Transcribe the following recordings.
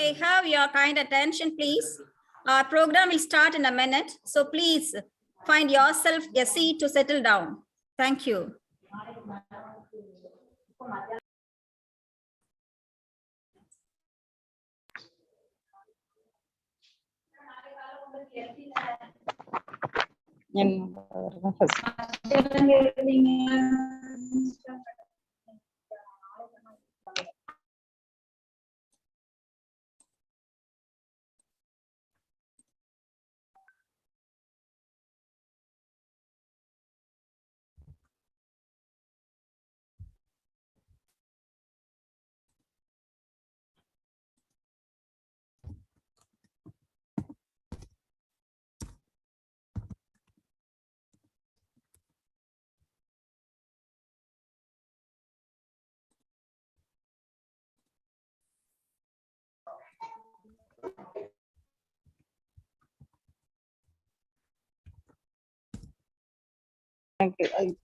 May I have your kind attention, please? Our program will start in a minute, so please find yourself a seat to settle down. Thank you. Thank you.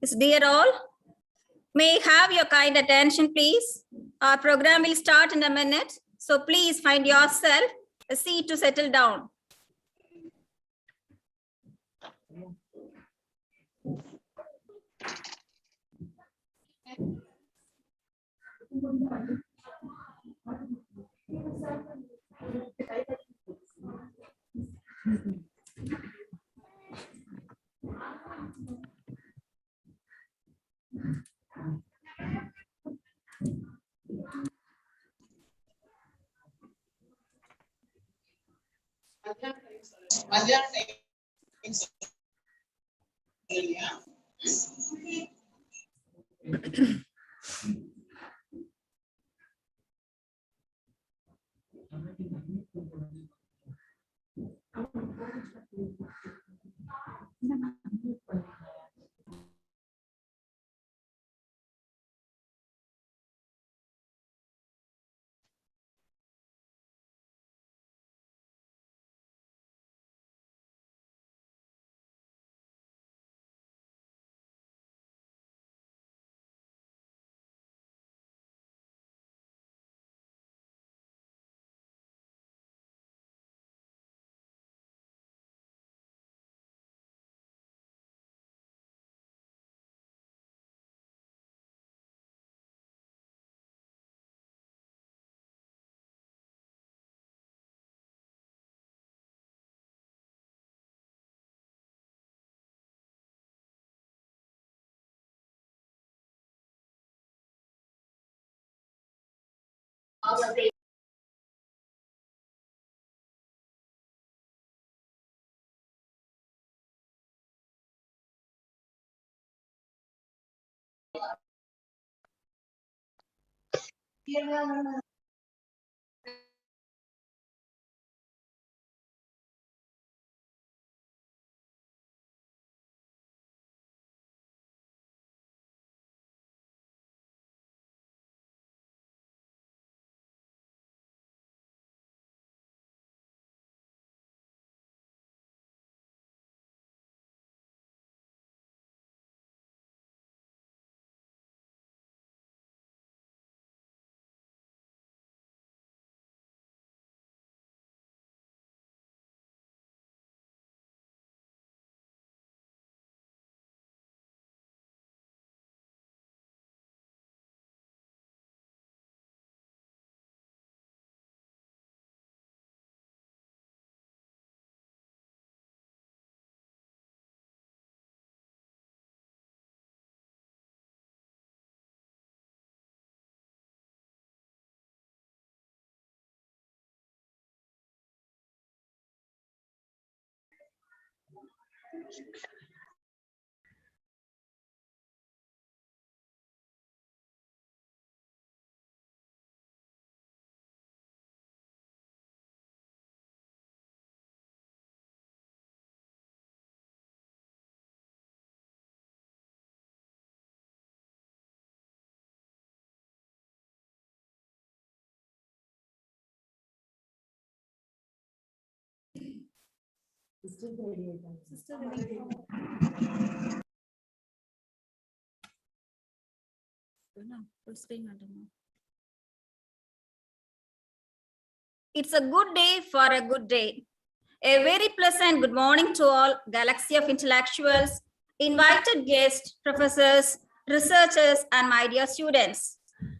Yes, dear all, may I have your kind attention, please? Our program will start in a minute, so please find yourself a seat to settle down. It's a good day for a good day. A very pleasant good morning to all galaxy of intellectuals, invited guests, professors, researchers, and my dear students.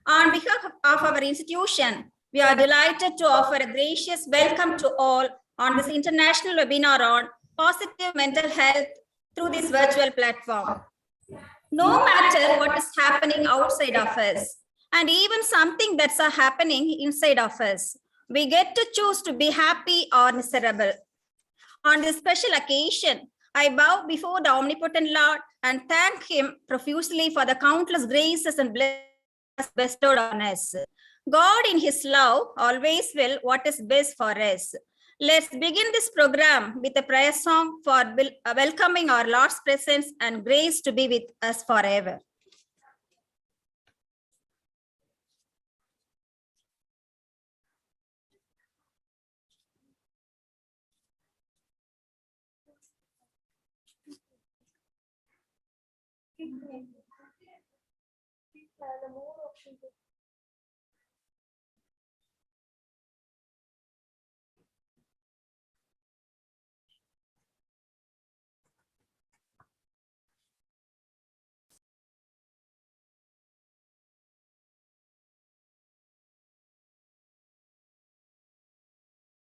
On behalf of our institution, we are delighted to offer a gracious welcome to all on this international webinar on positive mental health through this virtual platform. No matter what is happening outside of us, and even something that's happening inside of us, we get to choose to be happy or miserable. On this special occasion, I bow before the omnipotent Lord and thank him profusely for the countless graces and blessings bestowed on us. God in his love always will what is best for us. Let's begin this program with a prayer song for welcoming our Lord's presence and grace to be with us forever.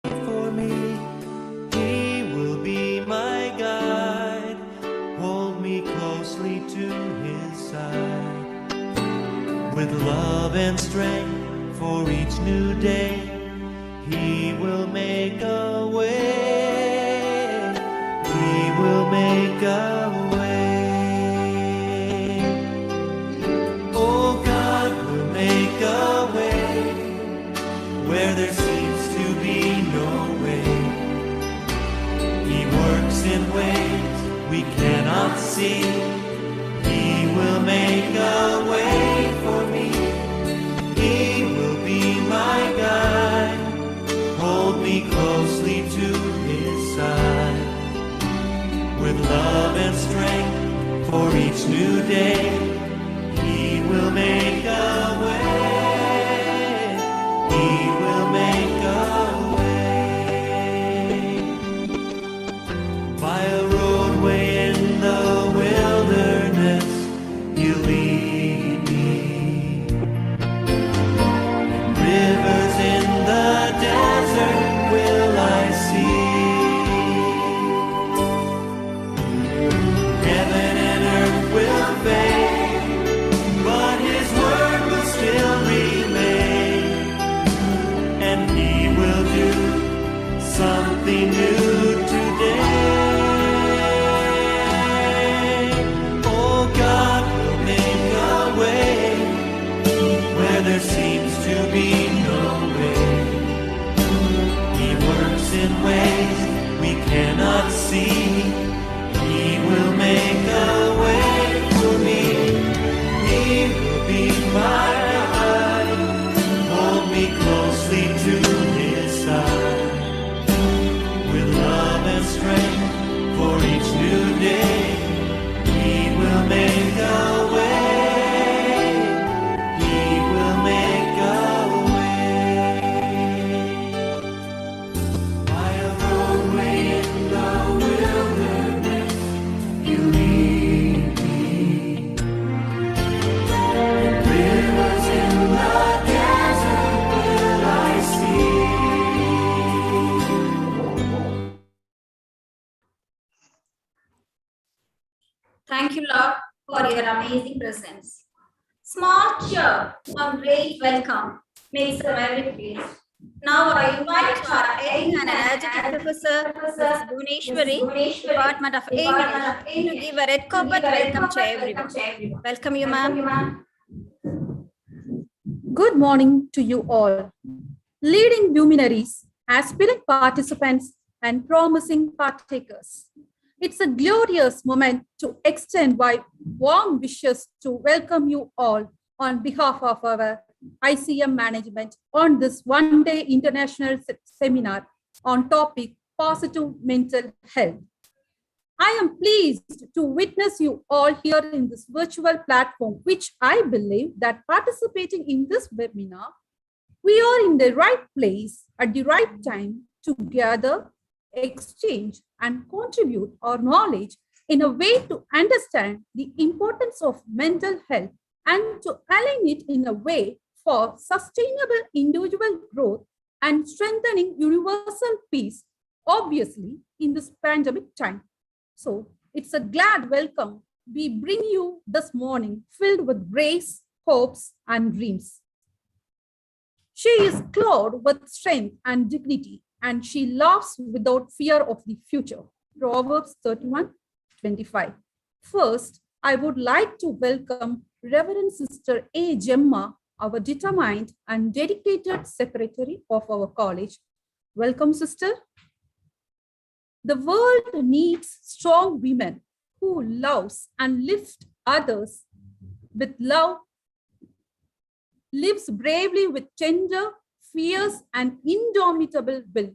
For me, he will be my guide, hold me closely to his side. With love and strength for each new day, he will make a way, he will make a way. Oh, God will make a way where there seems to be no way. He works in ways we cannot see. He will make a way for me. He will be my guide, hold me closely to his side. With love and strength for each new day, he will make a way. He will make a way. By a roadway in the wilderness, he'll lead me. Rivers in the desert will I see. Heaven and earth will fade, but his word will still remain. And he will do something new today. Oh, God will make a way where there seems to be no way. He works in ways we cannot see. He will make a way for me. He will be my guide, hold me closely to his side. With love and strength for each new day, he will make a way. He will make a way. By a roadway in the wilderness, you lead me. And rivers in the desert will I see. Thank you, Lord, for your amazing presence. Small cheer, a great welcome makes a very pleased. Now I invite our young and energetic professor, Mrs. Bhuneshwari, Department of English, to give a red carpet welcome to everyone. Welcome you, ma'am. Good morning to you all. Leading luminaries, aspirant participants, and promising partakers. It's a glorious moment to extend my warm wishes to welcome you all on behalf of our ICM management on this one-day international seminar on topic positive mental health. I am pleased to witness you all here in this virtual platform, which I believe that participating in this webinar, we are in the right place at the right time to gather, exchange, and contribute our knowledge in a way to understand the importance of mental health and to align it in a way for sustainable individual growth and strengthening universal peace, obviously in this pandemic time. So it's a glad welcome we bring you this morning filled with grace, hopes, and dreams. She is clothed with strength and dignity, and she laughs without fear of the future. Proverbs 31:25. First, I would like to welcome Reverend Sister A. Gemma, our determined and dedicated secretary of our college. Welcome, sister. The world needs strong women who loves and lift others with love, lives bravely with tender, fierce, and indomitable will.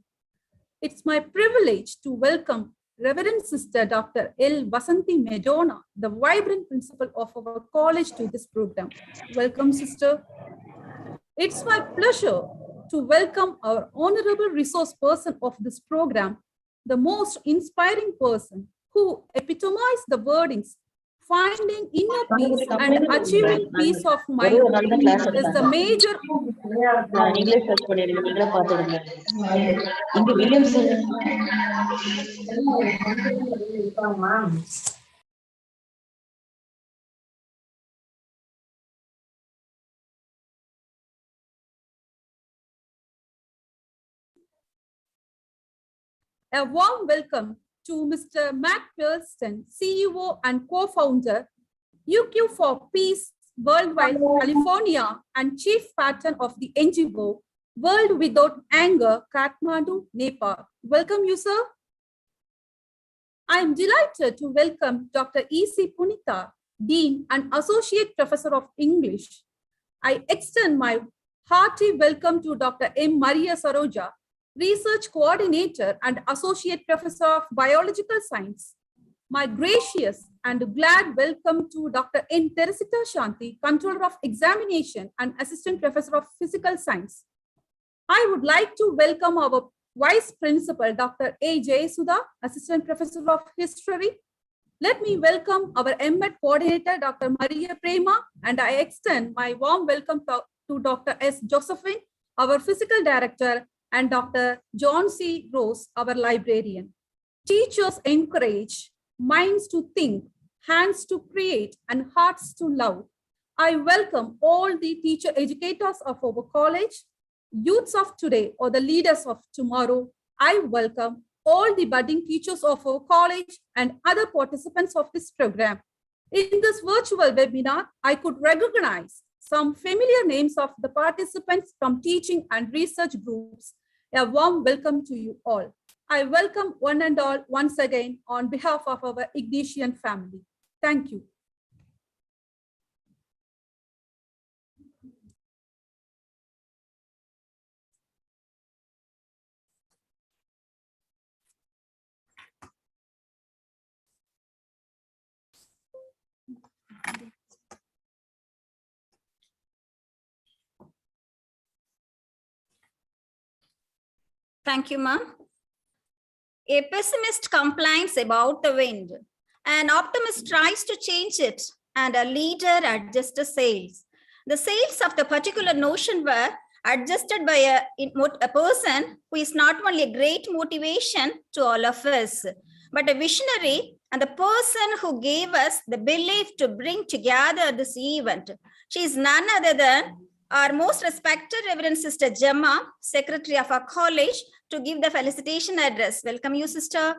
It's my privilege to welcome Reverend Sister Dr. L. Vasanthi Medona, the vibrant principal of our college, to this program. Welcome, sister. It's my pleasure to welcome our honorable resource person of this program, the most inspiring person who epitomized the wordings finding inner peace and achieving peace of mind is the major. A warm welcome to Mr. Matt Pearson, CEO and co-founder, UQ for Peace Worldwide California and chief patron of the NGO World Without Anger, Kathmandu, Nepal. Welcome you, sir. I am delighted to welcome Dr. E.C. Punitha, Dean and Associate Professor of English. I extend my hearty welcome to Dr. M. Maria Saroja, Research Coordinator and Associate Professor of Biological Science. My gracious and glad welcome to Dr. N. Teresita Shanti, Controller of Examination and Assistant Professor of Physical Science. I would like to welcome our Vice Principal, Dr. A. Jayasudha, Assistant Professor of History. Let me welcome our MEd Coordinator, Dr. Maria Prema, and I extend my warm welcome to Dr. S. Josephine, our Physical Director, and Dr. John C. Rose, our librarian. Teachers encourage minds to think, hands to create, and hearts to love. I welcome all the teacher educators of our college, youths of today, or the leaders of tomorrow. I welcome all the budding teachers of our college and other participants of this program. In this virtual webinar, I could recognize some familiar names of the participants from teaching and research groups. A warm welcome to you all. I welcome one and all once again on behalf of our Ignatian family. Thank you. Thank you, ma'am. A pessimist complains about the wind. An optimist tries to change it, and a leader adjusts the sails. The sails of the particular notion were adjusted by a person who is not only a great motivation to all of us, but a visionary and the person who gave us the belief to bring together this event. She is none other than our most respected Reverend Sister Gemma, Secretary of our college, to give the felicitation address. Welcome you, sister.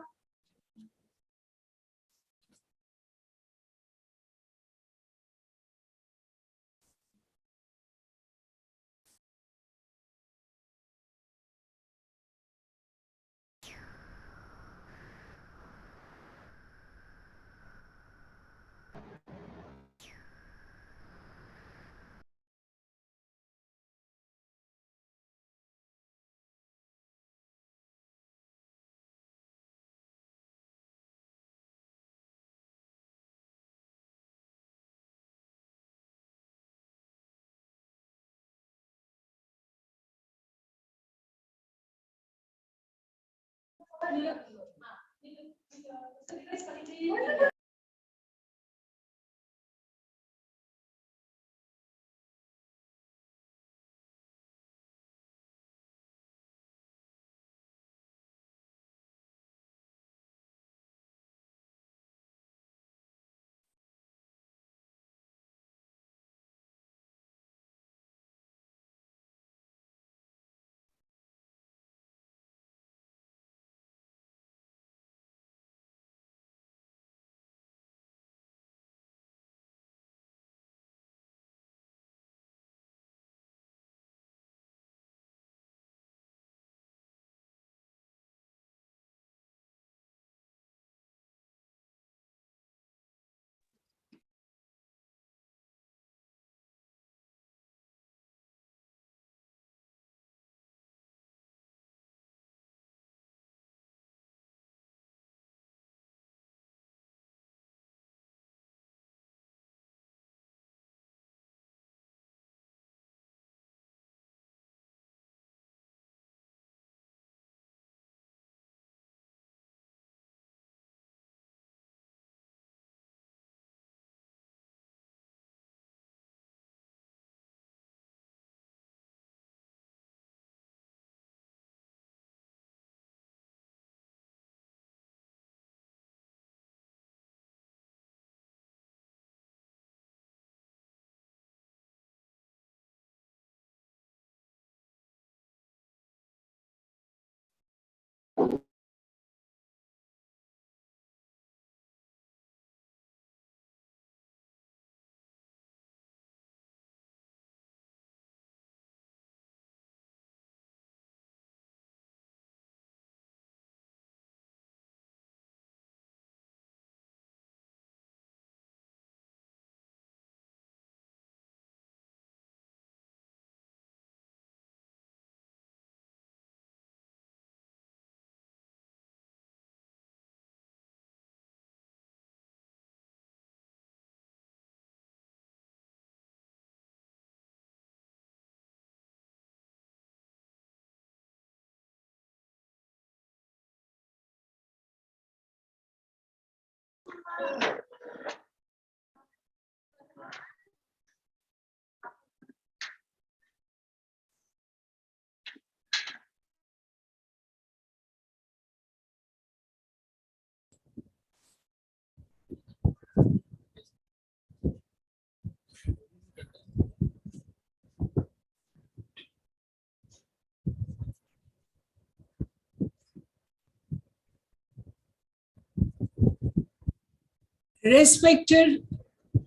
Respected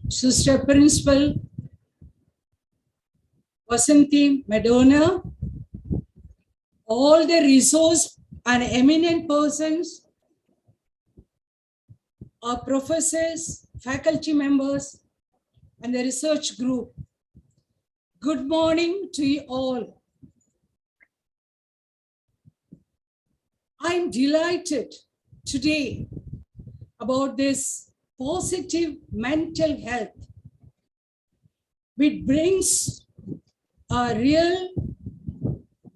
Sister Principal Vasanthi Madonna, all the resource and eminent persons, our professors, faculty members, and the research group. Good morning to you all. I'm delighted today about this positive mental health, which brings a real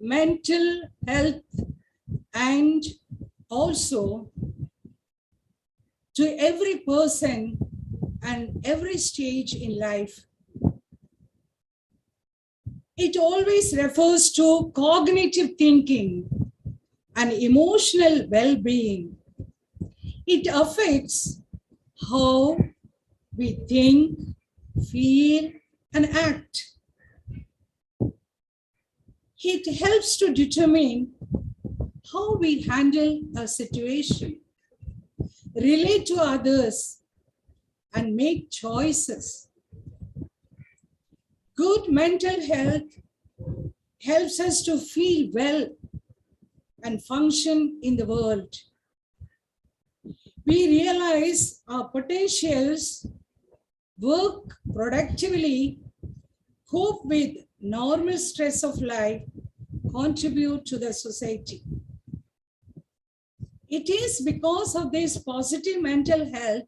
mental health and also to every person and every stage in life. It always refers to cognitive thinking and emotional well-being. It affects how we think, feel, and act. It helps to determine how we handle a situation, relate to others, and make choices. Good mental health helps us to feel well and function in the world. We realize our potentials, work productively, cope with normal stress of life, contribute to the society. It is because of this positive mental health,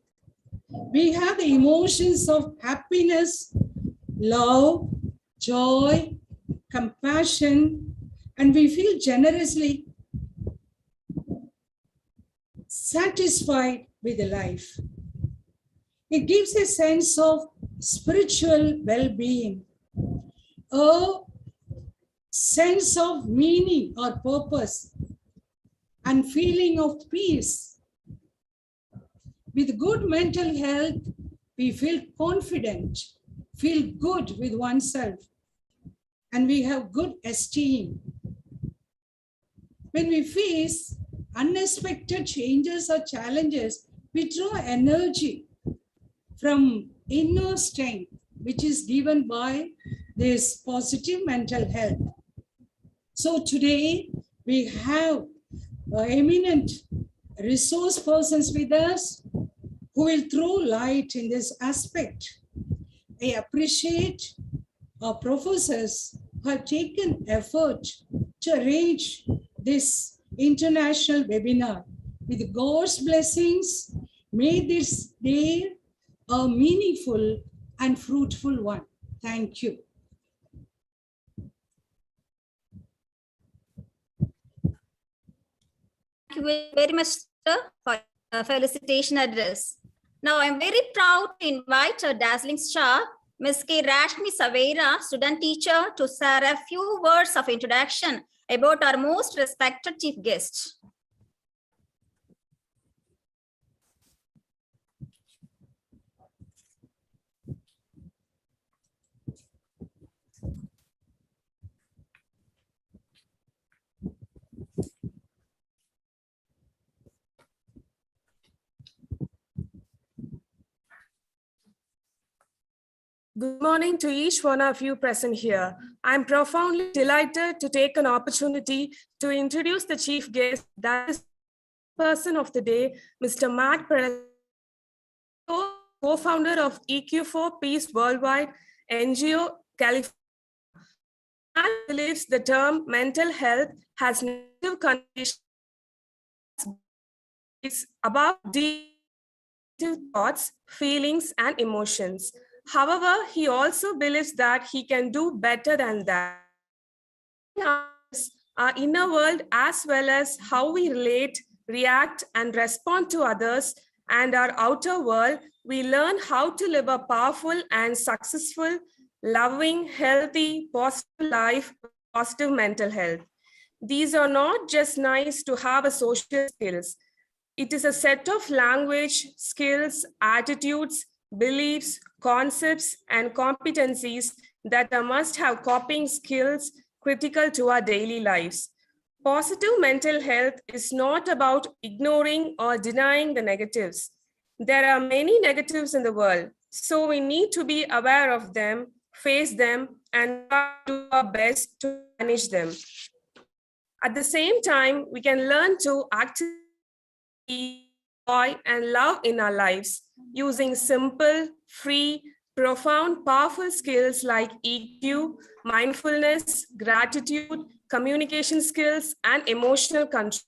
we have the emotions of happiness, love, joy, compassion, and we feel generously satisfied with life. It gives a sense of spiritual well-being, a sense of meaning or purpose, and feeling of peace. With good mental health, we feel confident, feel good with oneself, and we have good esteem. When we face unexpected changes or challenges, we draw energy from inner strength, which is given by this positive mental health. So today we have eminent resource persons with us who will throw light in this aspect. I appreciate our professors who have taken effort to arrange this international webinar. With God's blessings, may this day a meaningful and fruitful one. Thank you. Thank you very much, sir, for the felicitation address. Now, I'm very proud to invite our dazzling star, Ms. K. Rashmi Savera, student teacher, to share a few words of introduction about our most respected chief guest. Good morning to each one of you present here. I'm profoundly delighted to take an opportunity to introduce the chief guest, that is person of the day, Mr. Matt Perez, co-founder of EQ4 Peace Worldwide NGO, California. Matt believes the term mental health has negative connotations. It's about deep thoughts, feelings, and emotions. However, he also believes that he can do better than that. Our inner world, as well as how we relate, react, and respond to others, and our outer world, we learn how to live a powerful and successful, loving, healthy, positive life with positive mental health. These are not just nice to have a social skills. It is a set of language, skills, attitudes, beliefs, concepts, and competencies that are must-have coping skills critical to our daily lives. Positive mental health is not about ignoring or denying the negatives. There are many negatives in the world, so we need to be aware of them, face them, and do our best to manage them. At the same time, we can learn to actively joy and love in our lives using simple, free, profound, powerful skills like EQ, mindfulness, gratitude, communication skills, and emotional control,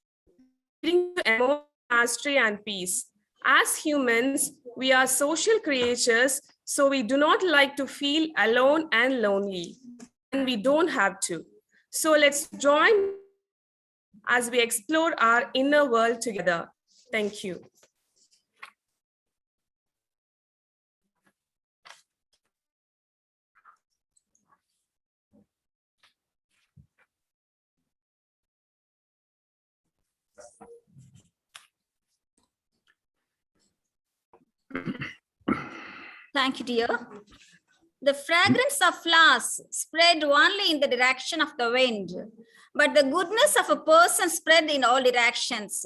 leading to emotional mastery and peace. As humans, we are social creatures, so we do not like to feel alone and lonely, and we don't have to. So let's join as we explore our inner world together. Thank you. Thank you, dear. The fragrance of flowers spread only in the direction of the wind, but the goodness of a person spread in all directions.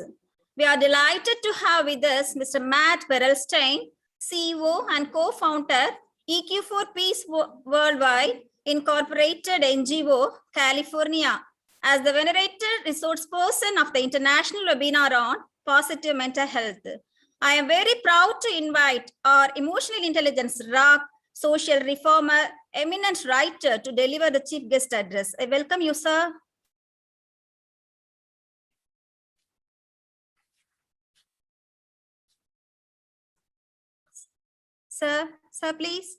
We are delighted to have with us Mr. Matt Perelstein, CEO and co-founder, EQ for Peace Worldwide, Incorporated NGO, California, as the venerated resource person of the international webinar on positive mental health. I am very proud to invite our emotional intelligence rock, social reformer, eminent writer to deliver the chief guest address. I welcome you, sir. Sir, please.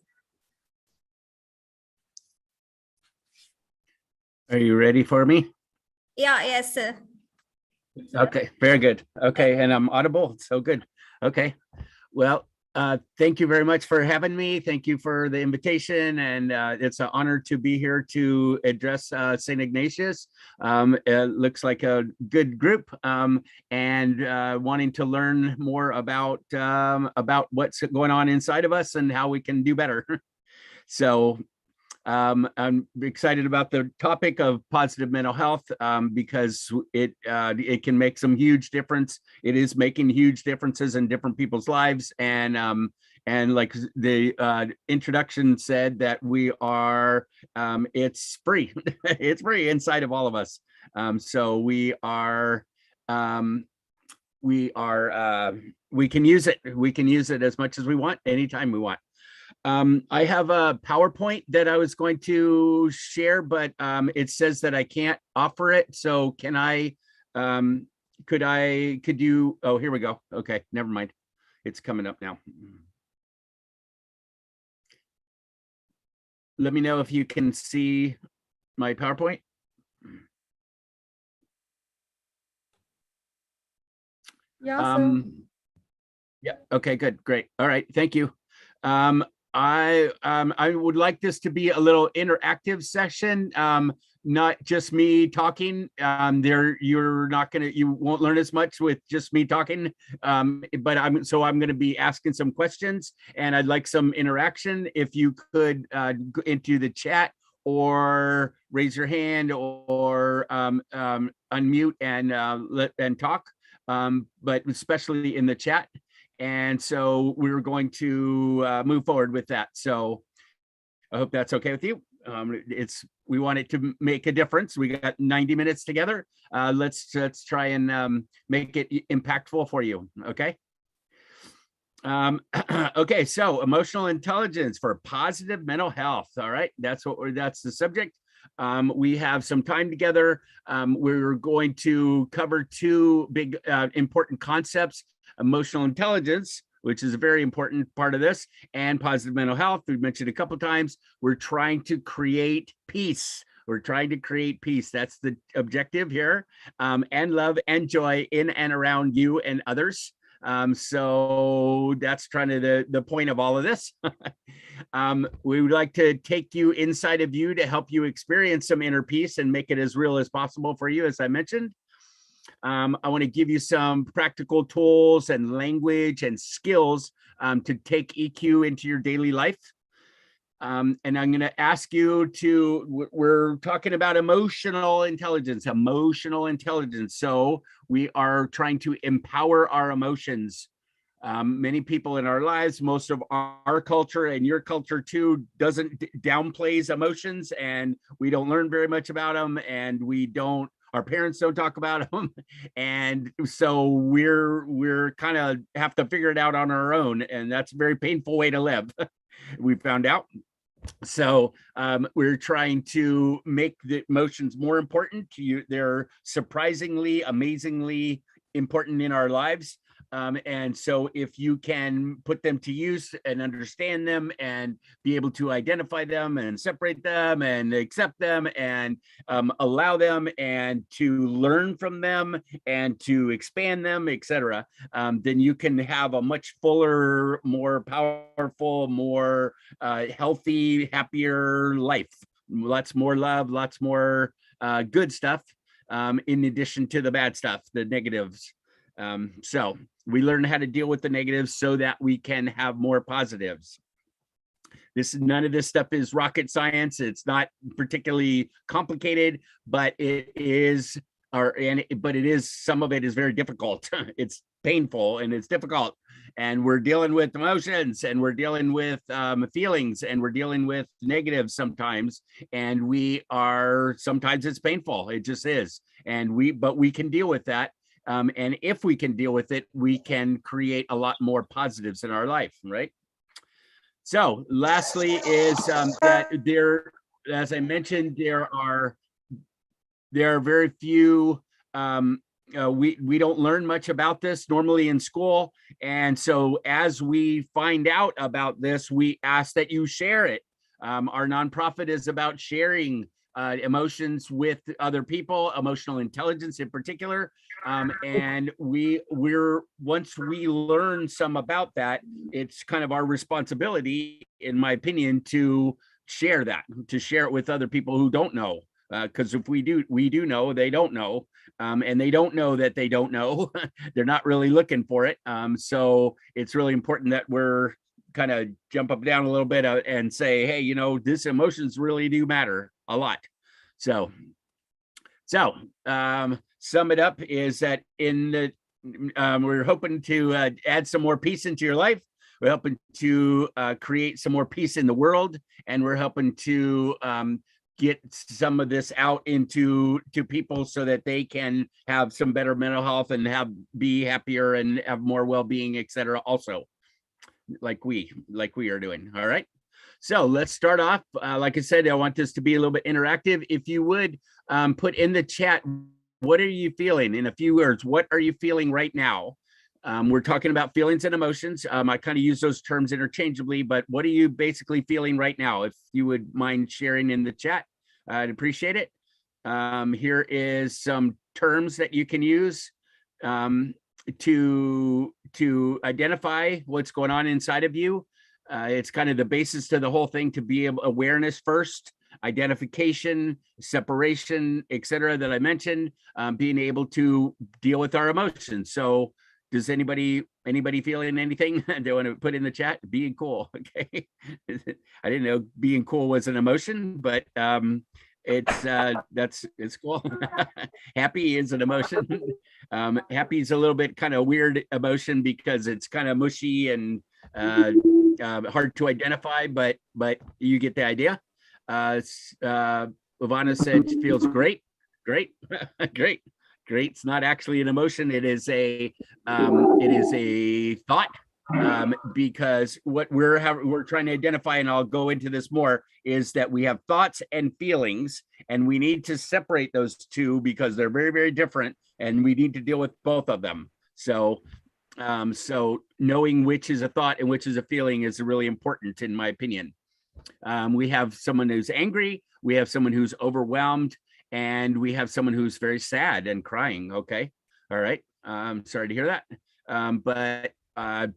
Are you ready for me? Yeah, yes, sir. Okay, very good. Okay, and I'm audible, so good. Okay, well, thank you very much for having me. Thank you for the invitation, and it's an honor to be here to address St. Ignatius. It looks like a good group, and wanting to learn more about what's going on inside of us and how we can do better. So I'm excited about the topic of positive mental health because it can make some huge difference. It is making huge differences in different people's lives, and like the introduction said, that we are it's free. It's free inside of all of us. So we can use it. We can use it as much as we want, anytime we want. I have a PowerPoint that I was going to share, but it says that I can't offer it. So can I, could you, oh, here we go. Okay, never mind. It's coming up now. Let me know if you can see my PowerPoint. Yeah, sir. Yeah, okay, good, great. All right, thank you. I would like this to be a little interactive session, not just me talking. You won't learn as much with just me talking, but I'm going to be asking some questions, and I'd like some interaction. If you could go into the chat or raise your hand or unmute and talk, but especially in the chat. And so we're going to move forward with that. So I hope that's okay with you. We want it to make a difference. We got 90 minutes together. Let's try and make it impactful for you. Okay. Okay. So emotional intelligence for positive mental health. All right. That's the subject. We have some time together. We're going to cover two big important concepts: emotional intelligence, which is a very important part of this, and positive mental health. We've mentioned a couple of times. We're trying to create peace. We're trying to create peace. That's the objective here, and love and joy in and around you and others. So that's trying to the point of all of this. We would like to take you inside of you to help you experience some inner peace and make it as real as possible for you, as I mentioned. I want to give you some practical tools and language and skills to take EQ into your daily life. And I'm going to ask you we're talking about emotional intelligence. So we are trying to empower our emotions. Many people in our lives, most of our culture and your culture too, downplays emotions, and we don't learn very much about them, and our parents don't talk about them. And so we're kind of have to figure it out on our own. And that's a very painful way to live. We found out. So we're trying to make the emotions more important to you. They're surprisingly, amazingly important in our lives. And so if you can put them to use and understand them and be able to identify them and separate them and accept them and allow them and to learn from them and to expand them, etc., then you can have a much fuller, more powerful, more healthy, happier life. Lots more love, lots more good stuff, in addition to the bad stuff, the negatives. So we learn how to deal with the negatives so that we can have more positives. None of this stuff is rocket science. It's not particularly complicated, but it is, but it is, some of it is very difficult. It's painful and it's difficult. And we're dealing with emotions, and we're dealing with feelings, and we're dealing with negatives sometimes. And sometimes it's painful. It just is. But we can deal with that. And if we can deal with it, we can create a lot more positives in our life, right? So lastly is that there, as I mentioned, there are very few, we don't learn much about this normally in school. And so as we find out about this, we ask that you share it. Our nonprofit is about sharing emotions with other people, emotional intelligence in particular. And once we learn some about that, it's kind of our responsibility, in my opinion, to share it with other people who don't know. Because if we do know, they don't know, and they don't know that they don't know. They're not really looking for it. So it's really important that we're kind of jump up and down a little bit and say, hey, this emotions really do matter a lot. So sum it up is that we're hoping to add some more peace into your life. We're helping to create some more peace in the world, and we're helping to get some of this out to people so that they can have some better mental health and be happier and have more well-being, etc. Also, like we are doing. All right. So let's start off. Like I said, I want this to be a little bit interactive. If you would put in the chat, what are you feeling? In a few words, what are you feeling right now? We're talking about feelings and emotions. I kind of use those terms interchangeably, but what are you basically feeling right now? If you would mind sharing in the chat, I'd appreciate it. Here is some terms that you can use to identify what's going on inside of you. It's kind of the basis to the whole thing, to be awareness first, identification, separation, etc. that I mentioned, being able to deal with our emotions. So does anybody feeling anything they want to put in the chat? Being cool. Okay. I didn't know being cool was an emotion, but it's cool. Happy is an emotion. Happy is a little bit kind of weird emotion because it's kind of mushy and hard to identify, but you get the idea. Ivana said she feels great. Great. It's not actually an emotion. It is a thought, because what we're trying to identify, and I'll go into this more, is that we have thoughts and feelings, and we need to separate those two because they're very, very different, and we need to deal with both of them. So knowing which is a thought and which is a feeling is really important, in my opinion. We have someone who's angry, we have someone who's overwhelmed, and we have someone who's very sad and crying. Okay. All right. Sorry to hear that.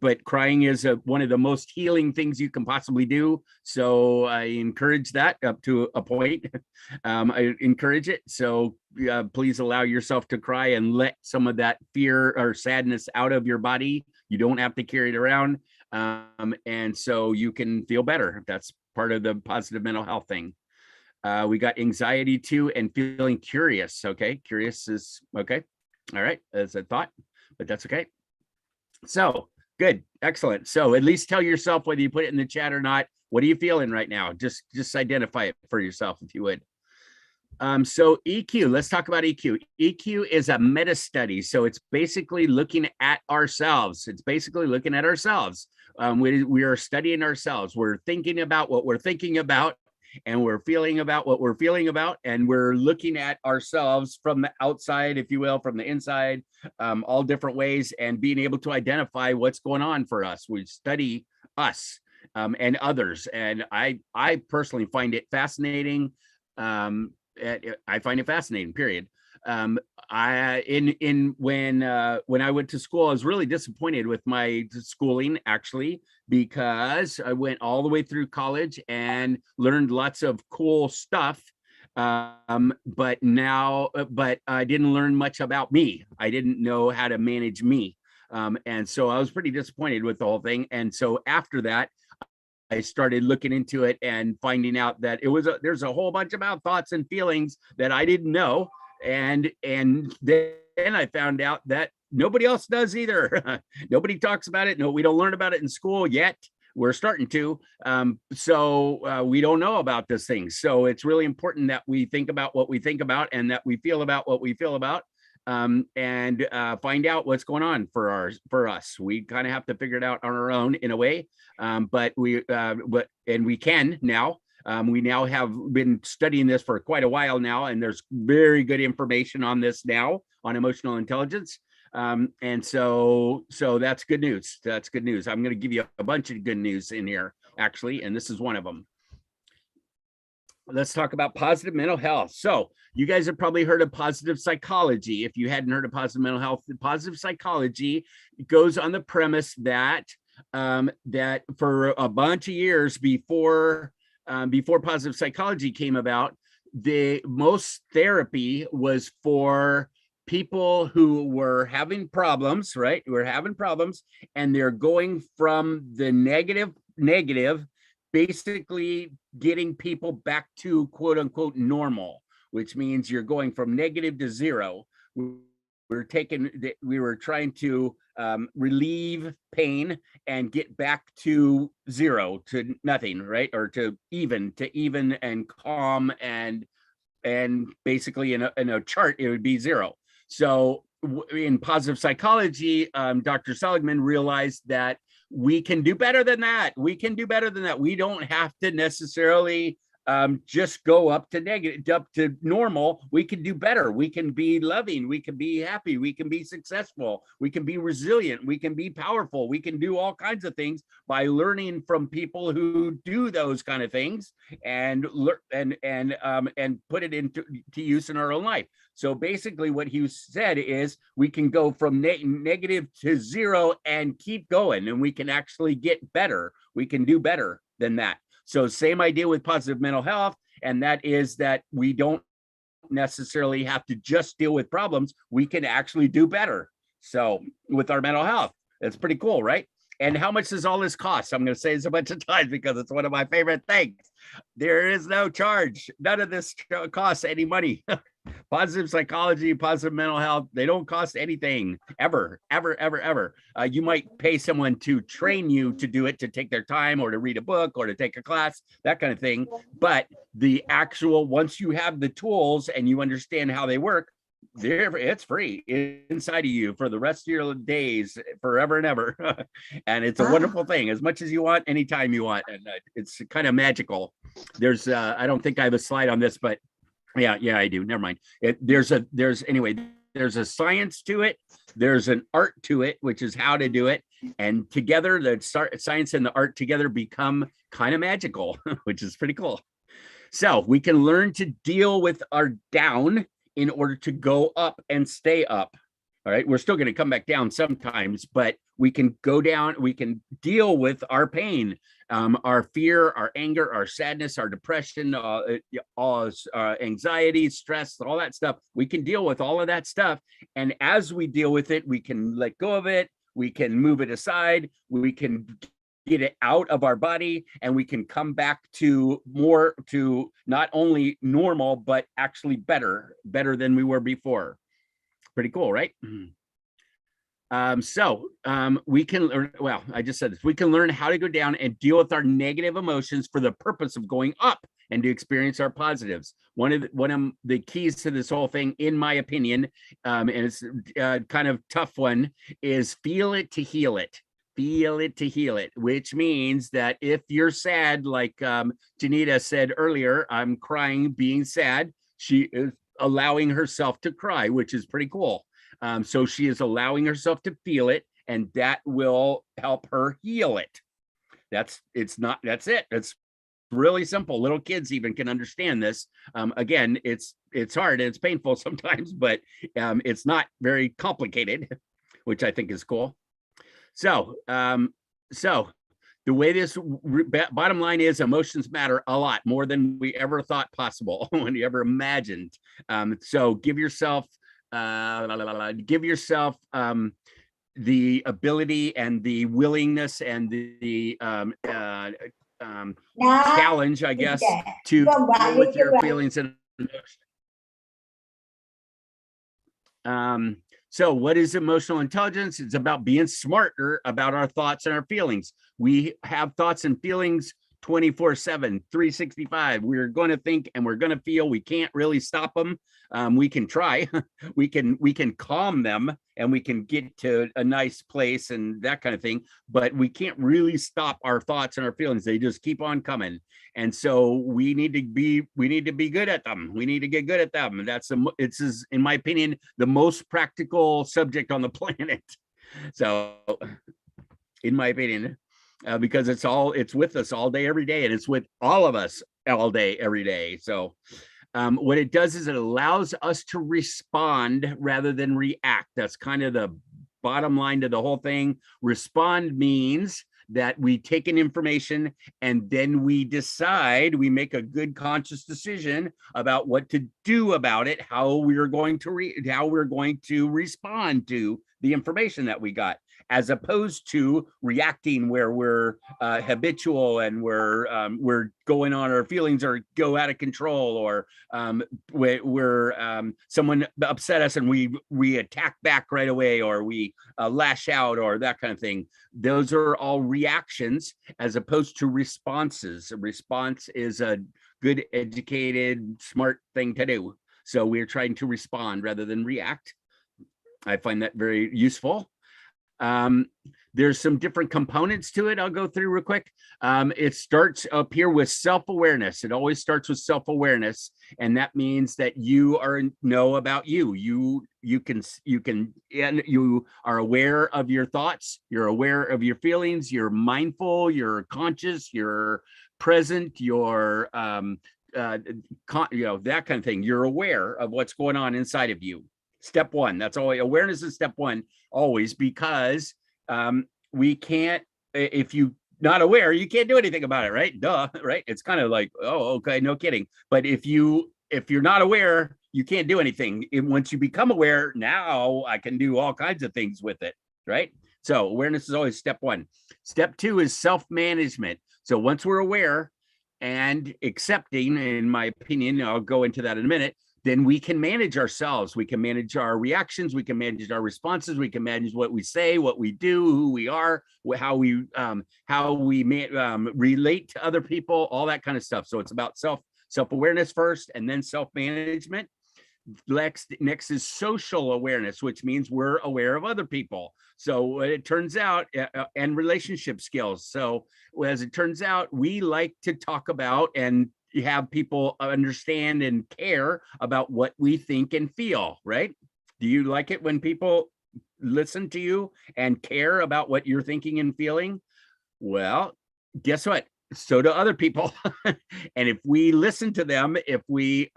But crying is one of the most healing things you can possibly do. So I encourage that up to a point. I encourage it. So please allow yourself to cry and let some of that fear or sadness out of your body. You don't have to carry it around. And so you can feel better. That's part of the positive mental health thing. We got anxiety too, and feeling curious. Okay. Curious is okay. All right. As a thought, but that's okay. So good. Excellent. So at least tell yourself, whether you put it in the chat or not, what are you feeling right now? Just identify it for yourself, if you would. So EQ, let's talk about EQ. EQ is a meta study. So it's basically looking at ourselves. We are studying ourselves. We're thinking about what we're thinking about, and we're feeling about what we're feeling about, and we're looking at ourselves from the outside, if you will, from the inside, all different ways, and being able to identify what's going on for us. We study us and others, and I personally find it fascinating. I find it fascinating, period. When I went to school, I was really disappointed with my schooling, actually, because I went all the way through college and learned lots of cool stuff. But I didn't learn much about me. I didn't know how to manage me. And so I was pretty disappointed with the whole thing. And so after that, started looking into it and finding out that there's a whole bunch about thoughts and feelings that I didn't know. And then I found out that nobody else does either. Nobody talks about it. No, we don't learn about it in school yet. We're starting to. So we don't know about this thing. So it's really important that we think about what we think about and that we feel about what we feel about. And find out what's going on for us. We kind of have to figure it out on our own in a way, but we can now. We now have been studying this for quite a while now, and there's very good information on this now on emotional intelligence. And so that's good news. That's good news. I'm going to give you a bunch of good news in here, actually, and this is one of them. Let's talk about positive mental health. So you guys have probably heard of positive psychology. If you hadn't heard of positive mental health, positive psychology goes on the premise that that for a bunch of years before positive psychology came about, the most therapy was for people who were having problems, right? We're having problems, and they're going from the negative, basically getting people back to quote unquote normal, which means you're going from negative to zero. We were trying to relieve pain and get back to zero, to nothing, right? Or to even and calm, and basically in a chart, it would be zero. So in positive psychology, Dr. Seligman realized that we can do better than that. We can do better than that. We don't have to necessarily just go up to normal. We can do better. We can be loving. We can be happy. We can be successful. We can be resilient. We can be powerful. We can do all kinds of things by learning from people who do those kind of things and put it into use in our own life. So basically what he said is we can go from negative to zero and keep going, and we can actually get better. We can do better than that. So same idea with positive mental health, and that is that we don't necessarily have to just deal with problems. We can actually do better. So with our mental health, it's pretty cool, right? And how much does all this cost? I'm going to say this a bunch of times because it's one of my favorite things. There is no charge. None of this costs any money. Positive psychology, positive mental health, they don't cost anything ever. You might pay someone to train you to do it, to take their time or to read a book or to take a class, that kind of thing. But the actual, once you have the tools and you understand how they work, it's free inside of you for the rest of your days, forever and ever. And it's a wonderful thing, as much as you want, anytime you want. And it's kind of magical. There's I don't think I have a slide on this, but yeah, I do. Never mind. There's a science to it. There's an art to it, which is how to do it. And together, the science and the art together become kind of magical, which is pretty cool. So we can learn to deal with our down in order to go up and stay up. All right. We're still going to come back down sometimes, but we can go down. We can deal with our pain, our fear, our anger, our sadness, our depression, all anxiety, stress, all that stuff. We can deal with all of that stuff. And as we deal with it, we can let go of it. We can move it aside. We can get it out of our body, and we can come back to not only normal, but actually better than we were before. Pretty cool, right? We can learn, well, I just said this, we can learn how to go down and deal with our negative emotions for the purpose of going up and to experience our positives. One of the keys to this whole thing, in my opinion, and it's kind of tough one, is feel it to heal it. Feel it to heal it, which means that if you're sad, like Janita said earlier, I'm crying, being sad, she is allowing herself to cry, which is pretty cool. So she is allowing herself to feel it, and that will help her heal it. That's it. It's really simple. Little kids even can understand this. Again, it's hard and it's painful sometimes, but it's not very complicated, which I think is cool. So the way this bottom line is, emotions matter a lot more than we ever thought possible, when we ever imagined. So give yourself the ability and the willingness and the challenge, I guess, to deal with your feelings and emotions. So what is emotional intelligence? It's about being smarter about our thoughts and our feelings. We have thoughts and feelings 24/7, 365. We're going to think and we're going to feel. We can't really stop them. We can try. we can calm them and we can get to a nice place and that kind of thing. But we can't really stop our thoughts and our feelings. They just keep on coming. And so we need to be good at them. We need to get good at them. And it's in my opinion, the most practical subject on the planet. So in my opinion, because it's with us all day, every day, and it's with all of us all day, every day. So what it does is it allows us to respond rather than react. That's kind of the bottom line to the whole thing. Respond means that we take an information and then we decide, we make a good conscious decision about what to do about it, how we're going to respond to the information that we got, as opposed to reacting where we're habitual and we're going on our feelings or go out of control, or we're someone upset us and we attack back right away, or we lash out, or that kind of thing. Those are all reactions as opposed to responses. A response is a good, educated, smart thing to do. So we're trying to respond rather than react. I find that very useful. There's some different components to it. I'll go through real quick. It starts up here with self-awareness. It always starts with self-awareness, and that means that you know about you. You are aware of your thoughts. You're aware of your feelings. You're mindful. You're conscious. You're present. You're that kind of thing. You're aware of what's going on inside of you. Step one. That's always awareness is step one, always, because we can't, if you not aware, you can't do anything about it, right? Duh, right? It's kind of like, oh, okay, no kidding. But if you're not aware, you can't do anything. And once you become aware, now I can do all kinds of things with it, right? So awareness is always step one. Step two is self-management. So once we're aware and accepting, in my opinion, I'll go into that in a minute, then we can manage ourselves. We can manage our reactions. We can manage our responses. We can manage what we say, what we do, who we are, how we relate to other people, all that kind of stuff. So it's about self-awareness first, and then self-management. Next is social awareness, which means we're aware of other people. So it turns out, and relationship skills. So as it turns out, we like to talk about and have people understand and care about what we think and feel, right? Do you like it when people listen to you and care about what you're thinking and feeling? Well, guess what? So do other people. And if we listen to them, if we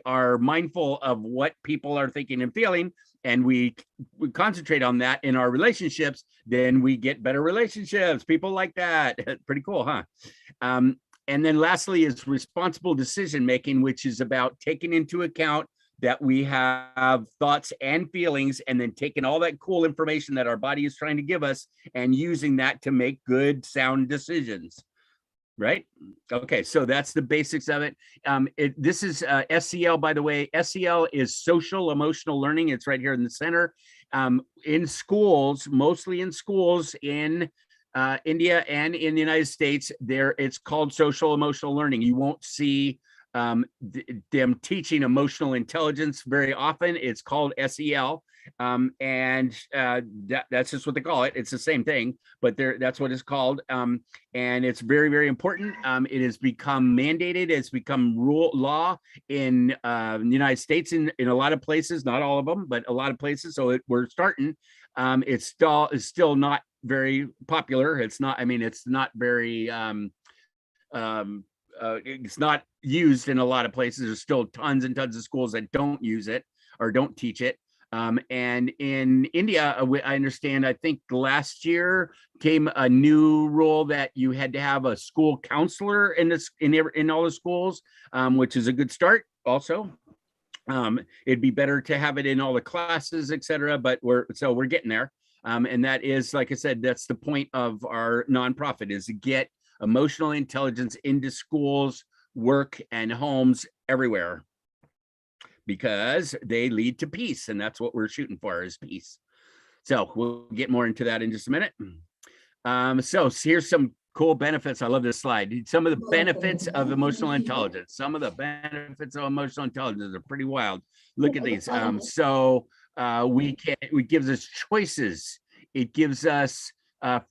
are mindful of what people are thinking and feeling, and we concentrate on that in our relationships, then we get better relationships. People like that. Pretty cool, huh? And then lastly is responsible decision making, which is about taking into account that we have thoughts and feelings, and then taking all that cool information that our body is trying to give us and using that to make good, sound decisions, right? Okay, so that's the basics of it. This is SEL, by the way. SEL is social emotional learning. It's right here in the center. In schools, mostly in schools in India and in the United States, it's called social emotional learning. You won't see them teaching emotional intelligence very often. It's called SEL, and that's just what they call it. It's the same thing, but that's what it's called, and it's very, very important. It has become mandated. It's become law in the United States in a lot of places, not all of them, but a lot of places. So we're starting. It's still not very popular. It's not, I mean, it's not very, it's not used in a lot of places. There's still tons and tons of schools that don't use it or don't teach it. And in India, I understand, I think last year came a new rule that you had to have a school counselor in all the schools, which is a good start also. It'd be better to have it in all the classes, etc. But we're getting there. And that is, like I said, that's the point of our nonprofit, is to get emotional intelligence into schools, work, and homes everywhere, because they lead to peace. And that's what we're shooting for, is peace. So we'll get more into that in just a minute. So here's some cool benefits. I love this slide. Some of the benefits of emotional intelligence. Some of the benefits of emotional intelligence are pretty wild. Look at these. It gives us choices. It gives us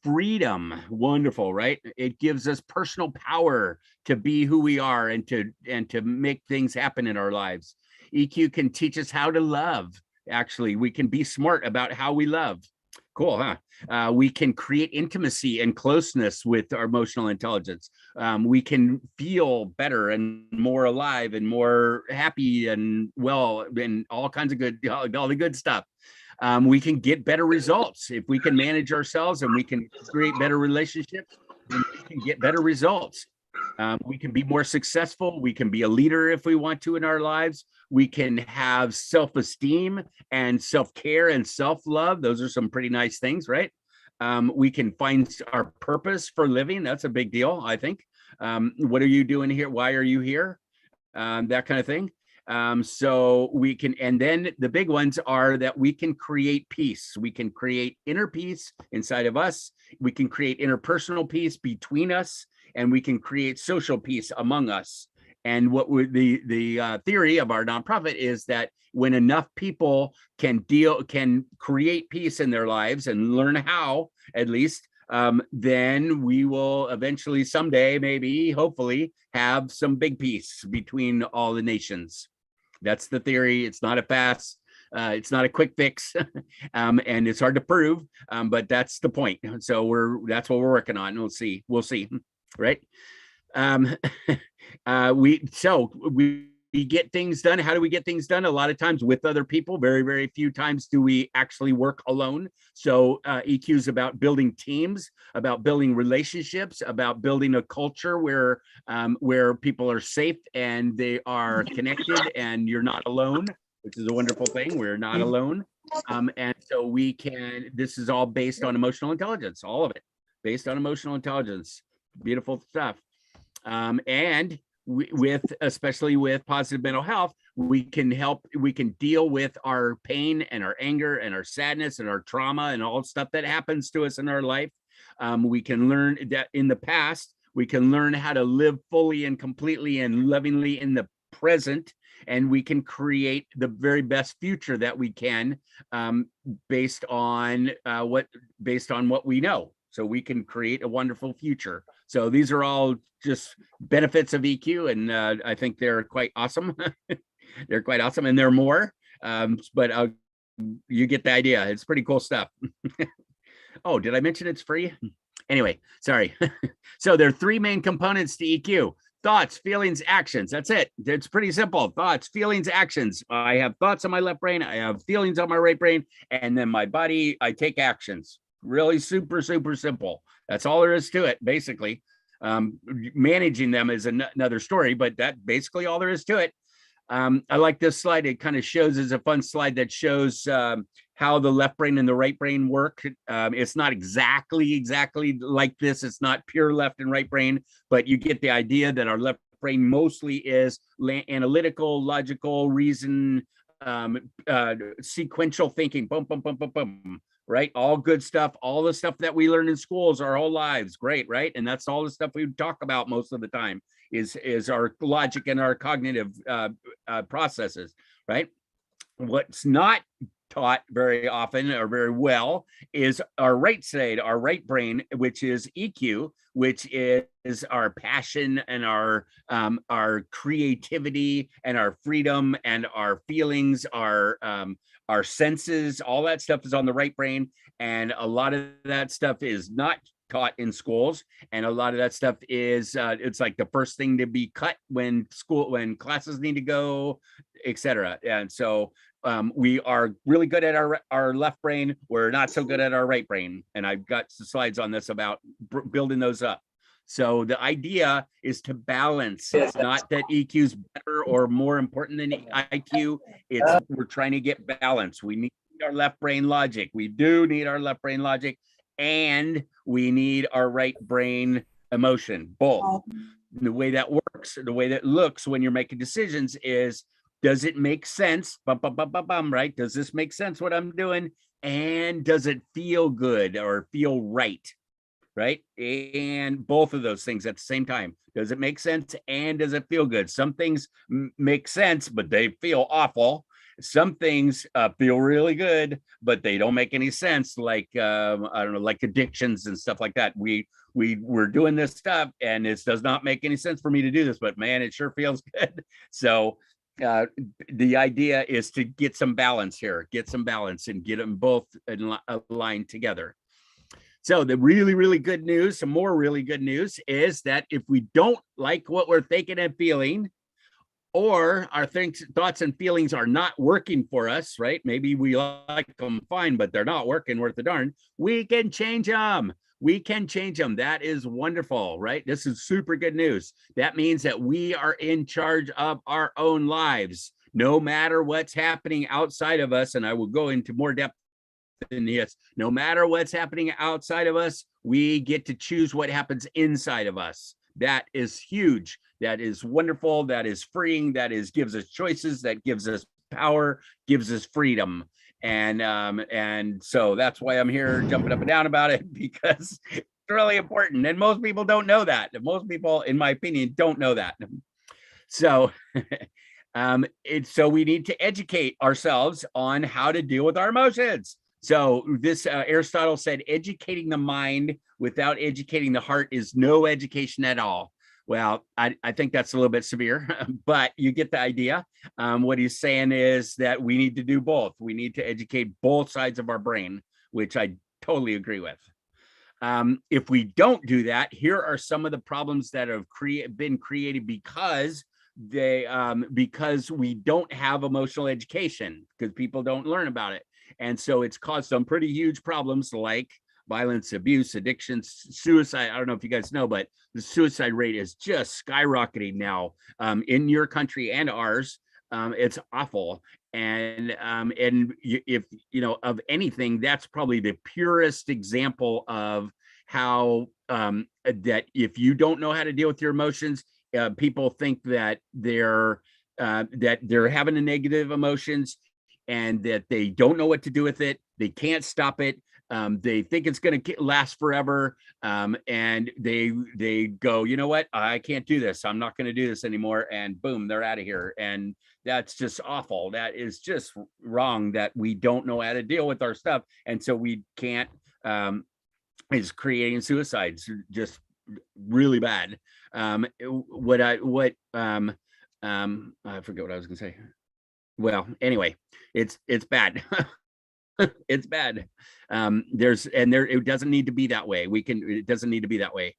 freedom. Wonderful, right? It gives us personal power to be who we are and to make things happen in our lives. EQ can teach us how to love. Actually, we can be smart about how we love. Cool, huh? We can create intimacy and closeness with our emotional intelligence. We can feel better and more alive and more happy and well and all kinds of good, all the good stuff. We can get better results if we can manage ourselves, and we can create better relationships, and we can get better results. We can be more successful. We can be a leader if we want to in our lives. We can have self-esteem and self-care and self-love. Those are some pretty nice things, right? We can find our purpose for living. That's a big deal, I think. What are you doing here? Why are you here? That kind of thing. So we can, and then the big ones are that we can create peace. We can create inner peace inside of us. We can create interpersonal peace between us, and we can create social peace among us. And what the theory of our nonprofit is that when enough people can create peace in their lives and learn how, at least, then we will eventually someday, maybe, hopefully, have some big peace between all the nations. That's the theory. It's not a fast, it's not a quick fix, and it's hard to prove, but that's the point. So that's what we're working on. We'll see, right? We get things done. How do we get things done? A lot of times with other people. Very, very few times do we actually work alone. So EQ is about building teams, about building relationships, about building a culture where people are safe and they are connected, and you're not alone, which is a wonderful thing. We're not alone. And so this is all based on emotional intelligence, all of it based on emotional intelligence. Beautiful stuff. And especially with positive mental health, we can deal with our pain and our anger and our sadness and our trauma and all stuff that happens to us in our life. We can learn that in the past, we can learn how to live fully and completely and lovingly in the present, and we can create the very best future that we can, based on what we know. So we can create a wonderful future. So these are all just benefits of EQ, and I think they're quite awesome. They're quite awesome, and there are more, but you get the idea. It's pretty cool stuff. Oh, did I mention it's free? Anyway, sorry. So there are three main components to EQ: thoughts, feelings, actions. That's it. It's pretty simple. Thoughts, feelings, actions. I have thoughts on my left brain, I have feelings on my right brain, and then my body, I take actions. Really super, super simple. That's all there is to it, basically. Managing them is another story, but that's basically all there is to it. I like this slide. It kind of shows, is a fun slide that shows how the left brain and the right brain work. It's not exactly like this. It's not pure left and right brain, but you get the idea that our left brain mostly is analytical, logical, reason, sequential thinking, boom, boom, boom, boom, boom. Right? All good stuff. All the stuff that we learn in schools our whole lives. Great, right? And that's all the stuff we talk about most of the time is our logic and our cognitive processes, right? What's not taught very often or very well is our right side, our right brain, which is EQ, which is our passion and our creativity and our freedom and our feelings, our senses. All that stuff is on the right brain, and a lot of that stuff is not taught in schools, and a lot of that stuff is it's like the first thing to be cut when classes need to go, etc. And so we are really good at our left brain. We're not so good at our right brain, and I've got some slides on this about building those up. So the idea is to balance. It's not that EQ is better or more important than IQ. It's we're trying to get balance. We need our left brain logic. We do need our left brain logic, and we need our right brain emotion, both. The way that works, the way that looks when you're making decisions is, does it make sense? Bum, bum, bum, bum, bum, right? Does this make sense what I'm doing? And does it feel good or feel right? Right? And both of those things at the same time. Does it make sense? And does it feel good? Some things make sense, but they feel awful. Some things feel really good, but they don't make any sense. Like, I don't know, like addictions and stuff like that. We're doing this stuff and it does not make any sense for me to do this, but man, it sure feels good. So the idea is to get some balance here, get some balance and get them both aligned together. So the really, really good news, some more really good news is that if we don't like what we're thinking and feeling, or our thoughts and feelings are not working for us, right? Maybe we like them fine, but they're not working worth a darn. We can change them. We can change them. That is wonderful, right? This is super good news. That means that we are in charge of our own lives, no matter what's happening outside of us. And I will go into more depth in this. No matter what's happening outside of us, we get to choose what happens inside of us. That is huge. That is wonderful. That is freeing. That is gives us choices. That gives us power. Gives us freedom. And so that's why I'm here jumping up and down about it, because it's really important. And most people don't know that. Most people, in my opinion, don't know that. So so we need to educate ourselves on how to deal with our emotions. So this Aristotle said, educating the mind without educating the heart is no education at all. Well, I think that's a little bit severe, but you get the idea. What he's saying is that we need to do both. We need to educate both sides of our brain, which I totally agree with. If we don't do that, here are some of the problems that have been created because we don't have emotional education, because people don't learn about it. And so it's caused some pretty huge problems like violence, abuse, addictions, suicide. I don't know if you guys know, but the suicide rate is just skyrocketing now in your country and ours. It's awful. And if you know of anything, that's probably the purest example of how that if you don't know how to deal with your emotions, people think that they're having a negative emotions and that they don't know what to do with it. They can't stop it. They think it's going to last forever. And they go, you know what? I can't do this. I'm not going to do this anymore. And boom, they're out of here. And that's just awful. That is just wrong, that we don't know how to deal with our stuff. And so we can't, is creating suicides, just really bad. I forget what I was going to say. Well, anyway, it's bad. It's bad. It doesn't need to be that way. It doesn't need to be that way.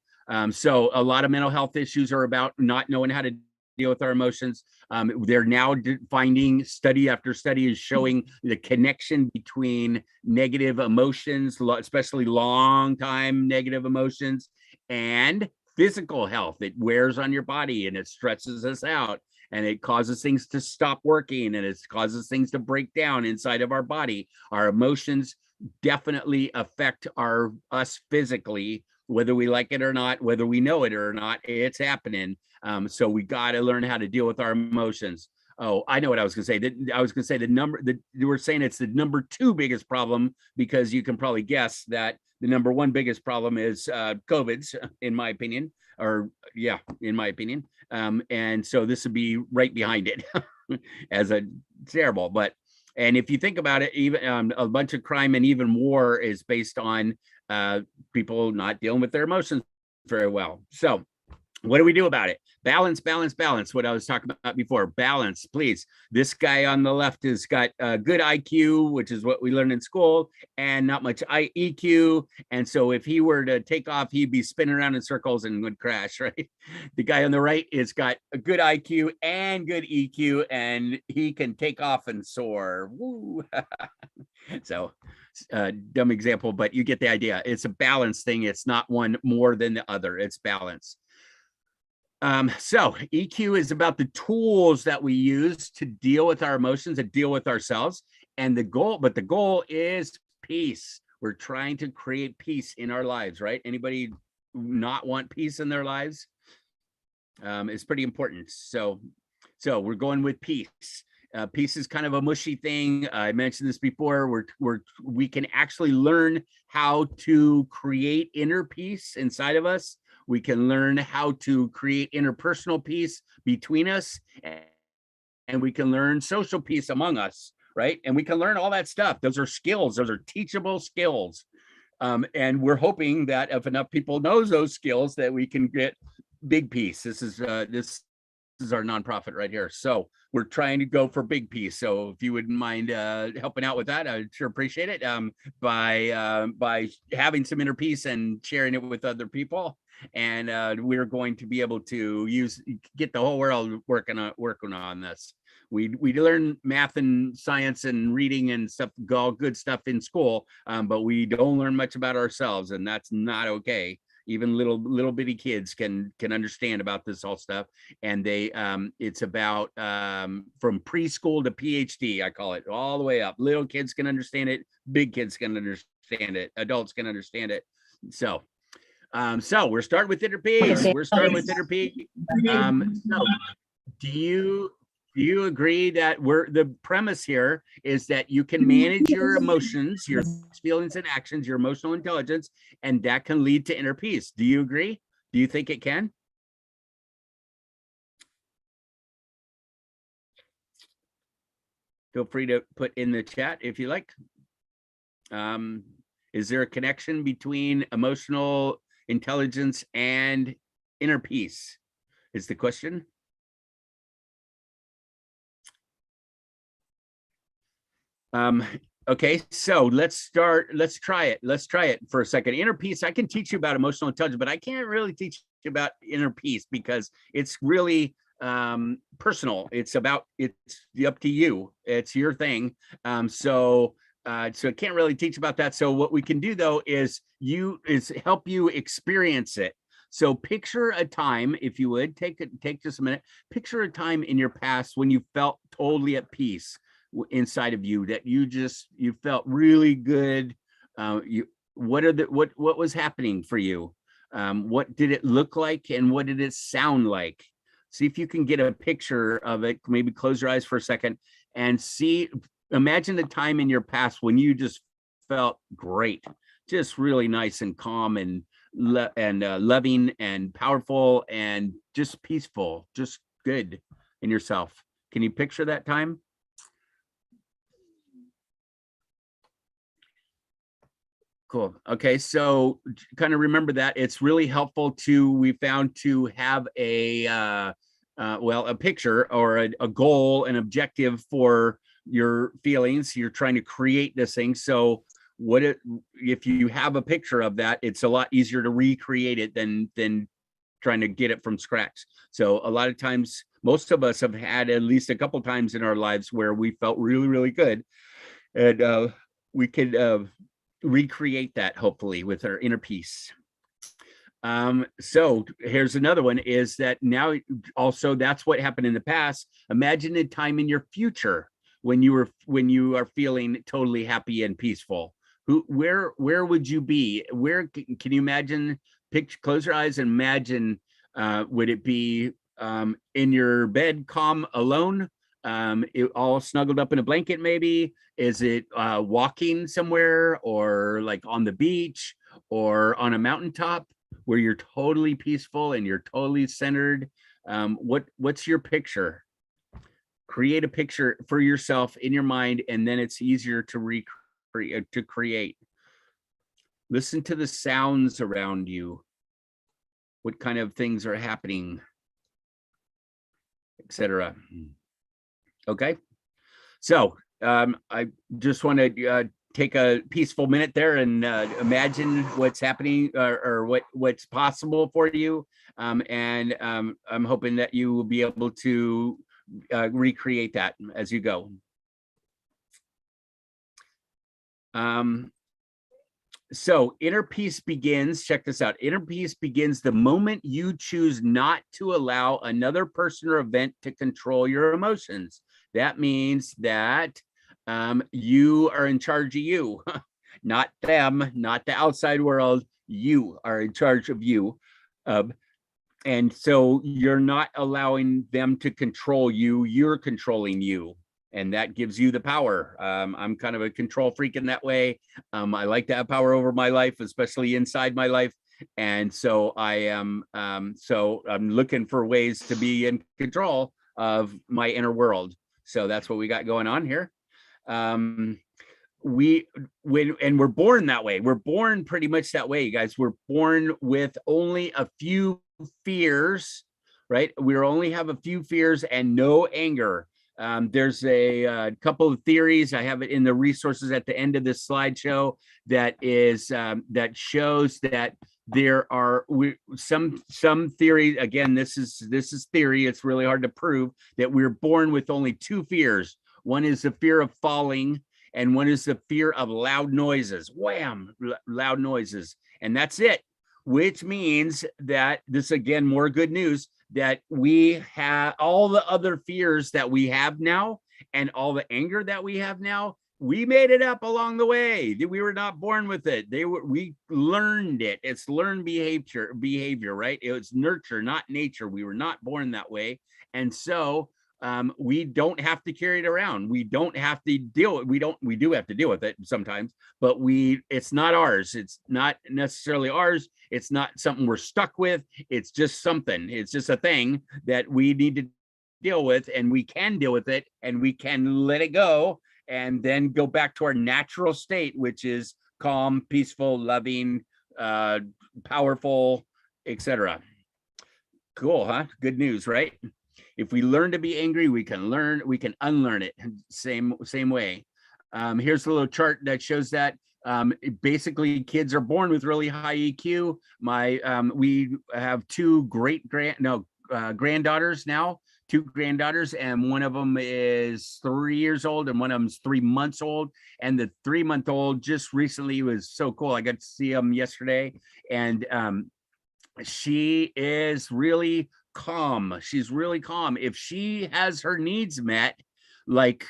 So a lot of mental health issues are about not knowing how to deal with our emotions. They're now finding, study after study is showing the connection between negative emotions, especially long time negative emotions, and physical health. It wears on your body and it stresses us out. And it causes things to stop working, and it causes things to break down inside of our body. Our emotions definitely affect us physically, whether we like it or not, whether we know it or not, it's happening. So we got to learn how to deal with our emotions. Oh, I know what I was going to say. I was going to say you were saying it's the number 2 biggest problem, because you can probably guess that the number 1 biggest problem is COVID's, in my opinion, in my opinion. And so this would be right behind it as a terrible, and if you think about it, even a bunch of crime and even war is based on people not dealing with their emotions very well. So what do we do about it? Balance, balance, balance. What I was talking about before, balance, please. This guy on the left has got a good IQ, which is what we learned in school, and not much EQ. And so if he were to take off, he'd be spinning around in circles and would crash, right? The guy on the right has got a good IQ and good EQ, and he can take off and soar. Woo. So dumb example, but you get the idea. It's a balance thing. It's not one more than the other. It's balance. So EQ is about the tools that we use to deal with our emotions and deal with ourselves. And the goal is peace. We're trying to create peace in our lives, right? Anybody not want peace in their lives. It's pretty important. So we're going with peace. Peace is kind of a mushy thing. I mentioned this before. We can actually learn how to create inner peace inside of us. We can learn how to create interpersonal peace between us, and we can learn social peace among us, right? And we can learn all that stuff. Those are skills. Those are teachable skills. And we're hoping that if enough people knows those skills, that we can get big peace. This is our nonprofit right here. So we're trying to go for big peace. So if you wouldn't mind helping out with that, I'd sure appreciate it. By having some inner peace and sharing it with other people. And we're going to be able to get the whole world working on this. We learn math and science and reading and stuff, all good stuff in school, but we don't learn much about ourselves, and that's not okay. Even little bitty kids can understand about this all stuff, and it's about from preschool to PhD, I call it, all the way up. Little kids can understand it, big kids can understand it, adults can understand it. So we're starting with inner peace. We're starting with inner peace. So do you agree that the premise here is that you can manage your emotions, your feelings and actions, your emotional intelligence, and that can lead to inner peace? Do you agree? Do you think it can? Feel free to put in the chat if you like. Is there a connection between emotional intelligence and inner peace? Is the question. Okay, so let's try it for a second. Inner peace, I can teach you about emotional intelligence, but I can't really teach you about inner peace because it's really personal. It's up to you. It's your thing. So I can't really teach about that. So what we can do though is help you experience it. So picture a time, if you would, take just a minute, picture a time in your past when you felt totally at peace inside of you, that you felt really good. What was happening for you? What did it look like, and what did it sound like? See if you can get a picture of it. Maybe close your eyes for a second and imagine the time in your past when you just felt great, just really nice and calm and loving and powerful and just peaceful, just good in yourself. Can you picture that time? Cool. Okay, so kind of remember that it's really helpful we found to have a picture or a goal, an objective for your feelings. You're trying to create this thing. So if you have a picture of that, it's a lot easier to recreate it than trying to get it from scratch. So a lot of times, most of us have had at least a couple times in our lives where we felt really, really good, and we could recreate that hopefully with our inner peace. So here's another one, is that now also that's what happened in the past. Imagine a time in your future when you are feeling totally happy and peaceful. Where would you be? Where can you imagine? Close your eyes and imagine. Would it be in your bed, calm, alone? All snuggled up in a blanket, maybe? Is it walking somewhere, or like on the beach, or on a mountaintop where you're totally peaceful and you're totally centered? What's your picture? Create a picture for yourself in your mind, and then it's easier to create. Listen to the sounds around you. What kind of things are happening, etc. Okay, so I just want to take a peaceful minute there and imagine what's happening, or what's possible for you, and I'm hoping that you will be able to recreate that as you go. So inner peace begins, check this out. Inner peace begins the moment you choose not to allow another person or event to control your emotions. That means that you are in charge of you, not them, not the outside world. You are in charge of you. And so you're not allowing them to control you, you're controlling you. And that gives you the power. I'm kind of a control freak in that way. I like to have power over my life, especially inside my life. And so I am, so I'm looking for ways to be in control of my inner world. So that's what we got going on here. We're born that way. We're born pretty much that way, you guys. We're born with only a few fears, right? We only have a few fears and no anger. There's a couple of theories. I have it in the resources at the end of this slideshow that is that shows that there are some theory. Again, this is theory. It's really hard to prove that we're born with only two fears. One is the fear of falling, and one is the fear of loud noises. Wham! Loud noises, and that's it. Which means that this, again, more good news, that we have all the other fears that we have now and all the anger that we have now, we made it up along the way. We were not born with it. We learned it. It's learned behavior, right? It was nurture, not nature. We were not born that way. And so we don't have to carry it around. We don't have to deal. We do have to deal with it sometimes, but it's not ours. It's not necessarily ours. It's not something we're stuck with. It's just something. It's just a thing that we need to deal with, and we can deal with it, and we can let it go, and then go back to our natural state, which is calm, peaceful, loving, powerful, etc. Cool, huh? Good news, right? If we learn to be angry, we can unlearn it. Same way. Here's a little chart that shows that basically kids are born with really high EQ. We have two granddaughters now, two granddaughters, and one of them is 3 years old and one of them's 3 months old. And the 3-month-old just recently was so cool. I got to see him yesterday, and she is really calm. She's really calm. If she has her needs met, like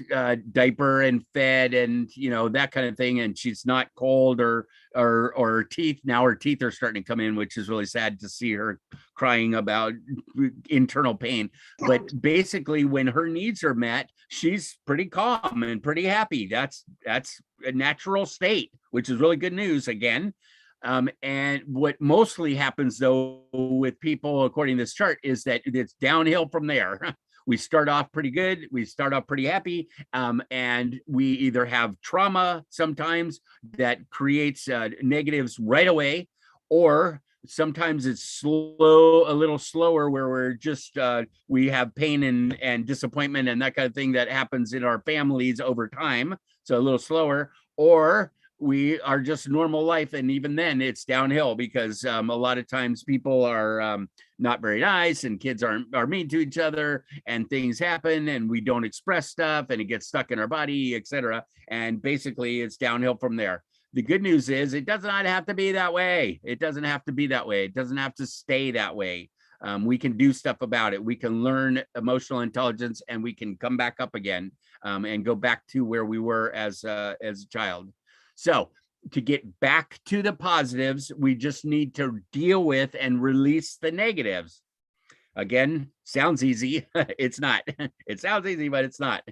diaper and fed and that kind of thing, and she's not cold or teeth, now her teeth are starting to come in, which is really sad to see her crying about internal pain. But basically, when her needs are met, she's pretty calm and pretty happy. That's a natural state, which is really good news again. And what mostly happens though with people, according to this chart, is that it's downhill from there. We start off pretty good, we start off pretty happy, and we either have trauma sometimes that creates negatives right away, or sometimes it's a little slower, where we're just we have pain and disappointment and that kind of thing that happens in our families over time, so a little slower, or we are just normal life, and even then it's downhill, because a lot of times people are not very nice, and kids are mean to each other, and things happen, and we don't express stuff, and it gets stuck in our body, etc. And basically it's downhill from there. The good news is it does not have to be that way. It doesn't have to be that way. It doesn't have to stay that way. We can do stuff about it. We can learn emotional intelligence, and we can come back up again and go back to where we were as a child. So to get back to the positives, we just need to deal with and release the negatives. Again, sounds easy. It's not. It sounds easy, but it's not.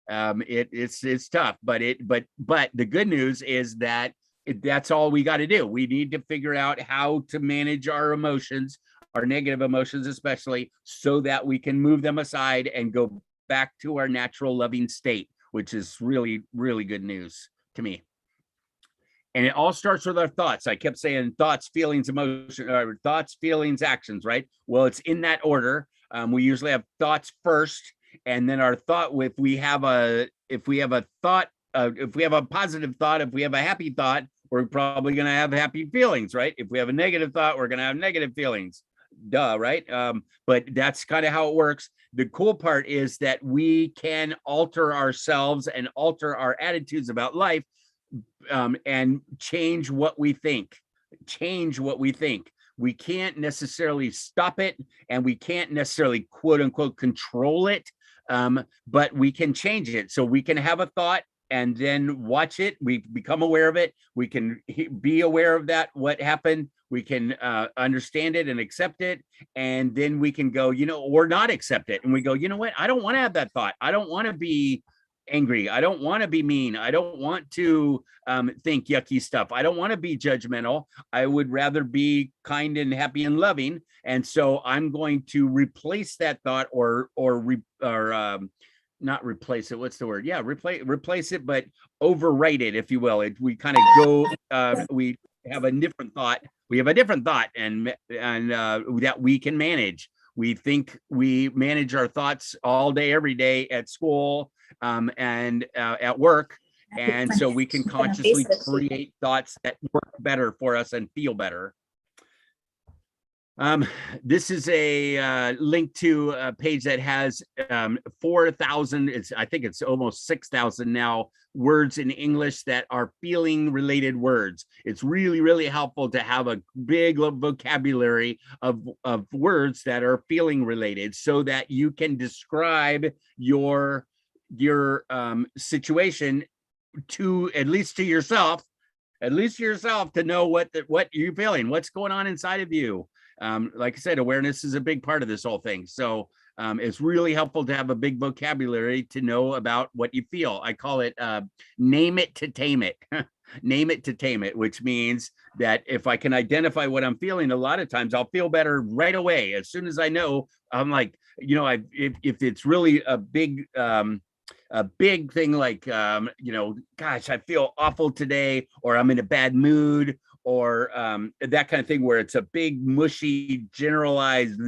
It's tough. But the good news is that that's all we got to do. We need to figure out how to manage our emotions, our negative emotions especially, so that we can move them aside and go back to our natural loving state, which is really, really good news to me. And it all starts with our thoughts. I kept saying thoughts, feelings, emotion, or thoughts, feelings, actions, right? Well, it's in that order. We usually have thoughts first, and then our thought. If we have a thought, if we have a positive thought, if we have a happy thought, we're probably going to have happy feelings, right? If we have a negative thought, we're going to have negative feelings. Duh, right? But that's kind of how it works. The cool part is that we can alter ourselves and alter our attitudes about life, and change what we think. We can't necessarily stop it, and we can't necessarily quote unquote control it, but we can change it. So we can have a thought and then watch it. We become aware of it. We can be aware of that, what happened. We can understand it and accept it. And then we can go, or not accept it. And we go, you know what? I don't want to have that thought. I don't want to be angry. I don't want to be mean. I don't want to think yucky stuff. I don't want to be judgmental. I would rather be kind and happy and loving. And so I'm going to replace that thought or not replace it. What's the word? Yeah, replace it, but overwrite it, if you will. We kind of go, we have a different thought. We have a different thought and that we can manage. We think we manage our thoughts all day, every day at school and at work. And so we can consciously create thoughts that work better for us and feel better. This is a link to a page that has 4,000, I think it's almost 6,000 now, words in English that are feeling related words. It's really, really helpful to have a big vocabulary of words that are feeling related so that you can describe your situation to at least yourself to know what you're feeling, what's going on inside of you. Like I said, awareness is a big part of this whole thing. So it's really helpful to have a big vocabulary to know about what you feel. I call it name it to tame it. Name it to tame it, which means that if I can identify what I'm feeling, a lot of times I'll feel better right away. As soon as I know, I'm like, if it's really a big thing like, gosh, I feel awful today, or I'm in a bad mood, or that kind of thing where it's a big, mushy, generalized,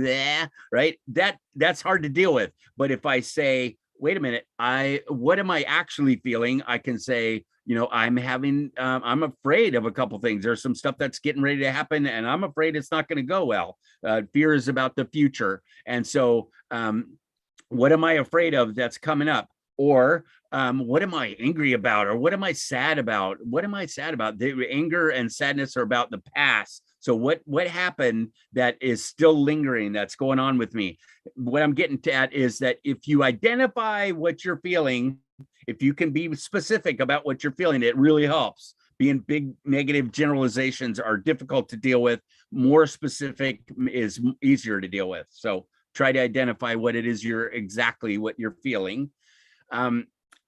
right? That's hard to deal with. But if I say, wait a minute, what am I actually feeling? I can say, I'm afraid of a couple things. There's some stuff that's getting ready to happen, and I'm afraid it's not going to go well. Fear is about the future. And so what am I afraid of that's coming up? Or what am I angry about? Or what am I sad about? The anger and sadness are about the past. So what happened that is still lingering, that's going on with me? What I'm getting at is that if you identify what you're feeling, if you can be specific about what you're feeling, it really helps. Being big negative generalizations are difficult to deal with. More specific is easier to deal with. So try to identify what it is what you're feeling.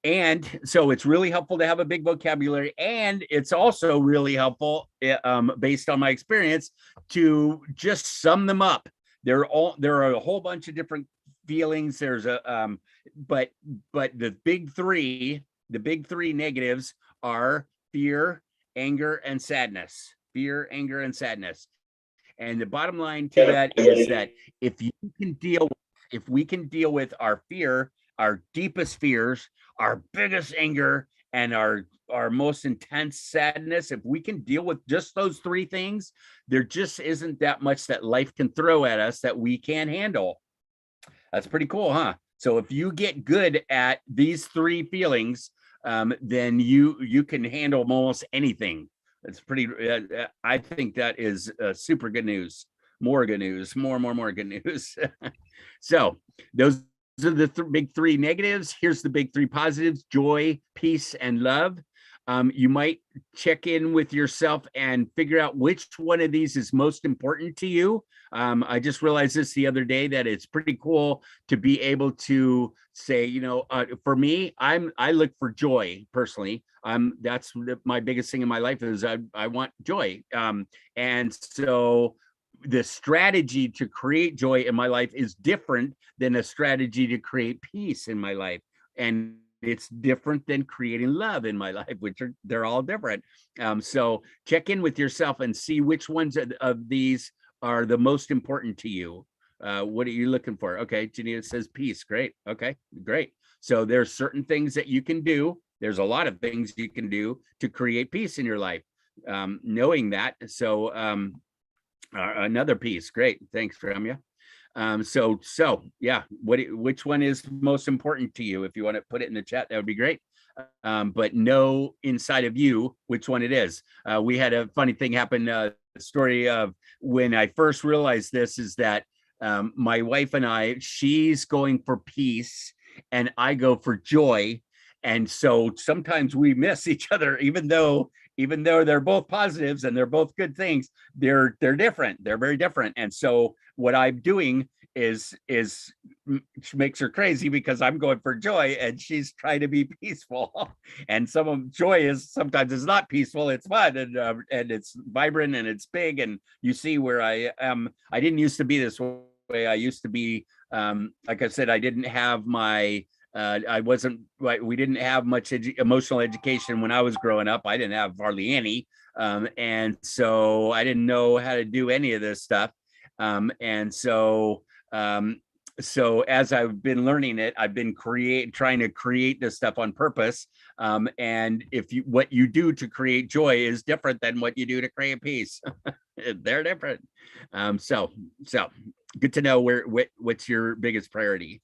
And so it's really helpful to have a big vocabulary, and it's also really helpful, based on my experience, to just sum them up. There are a whole bunch of different feelings. There's but the big three negatives are fear, anger, and sadness. Fear, anger, and sadness. And the bottom line to that is that if we can deal with our fear, our deepest fears, our biggest anger, and our most intense sadness, if we can deal with just those three things, there just isn't that much that life can throw at us that we can't handle. That's pretty cool, huh? So if you get good at these three feelings, then you can handle almost anything. It's pretty, I think that is super good news. More good news, more good news. So those are the big three negatives. Here's the big three positives: joy, peace, and love. You might check in with yourself and figure out which one of these is most important to you. I just realized this the other day, that it's pretty cool to be able to say, for me, I look for joy personally. That's my biggest thing in my life is I want joy. And so the strategy to create joy in my life is different than a strategy to create peace in my life. And it's different than creating love in my life, they're all different. So check in with yourself and see which ones of these are the most important to you. What are you looking for? Okay, Janita says peace. Great. Okay, great. So there's certain things that you can do. There's a lot of things you can do to create peace in your life. Knowing that. So another piece. Great. Thanks, Ramya. So yeah, which one is most important to you? If you want to put it in the chat, that would be great. But know inside of you which one it is. We had a funny thing happen. The story of when I first realized this is that my wife and she's going for peace and I go for joy. And so sometimes we miss each other, even though they're both positives and they're both good things, they're different. They're very different. And so what I'm doing is makes her crazy because I'm going for joy and she's trying to be peaceful. And some of joy is sometimes it's not peaceful, it's fun and it's vibrant and it's big. And you see where I am. I didn't used to be this way. I used to be like I said, I didn't have my I wasn't right. We didn't have much emotional education when I was growing up. I didn't have hardly any. And so I didn't know how to do any of this stuff. And so as I've been learning it, I've been trying to create this stuff on purpose. And what you do to create joy is different than what you do to create peace. They're different. So good to know what's your biggest priority.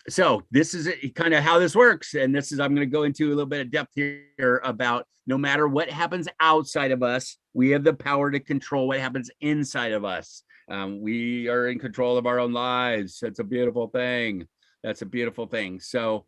So this is kind of how this works. And I'm going to go into a little bit of depth here about no matter what happens outside of us, we have the power to control what happens inside of us. We are in control of our own lives. That's a beautiful thing. That's a beautiful thing. So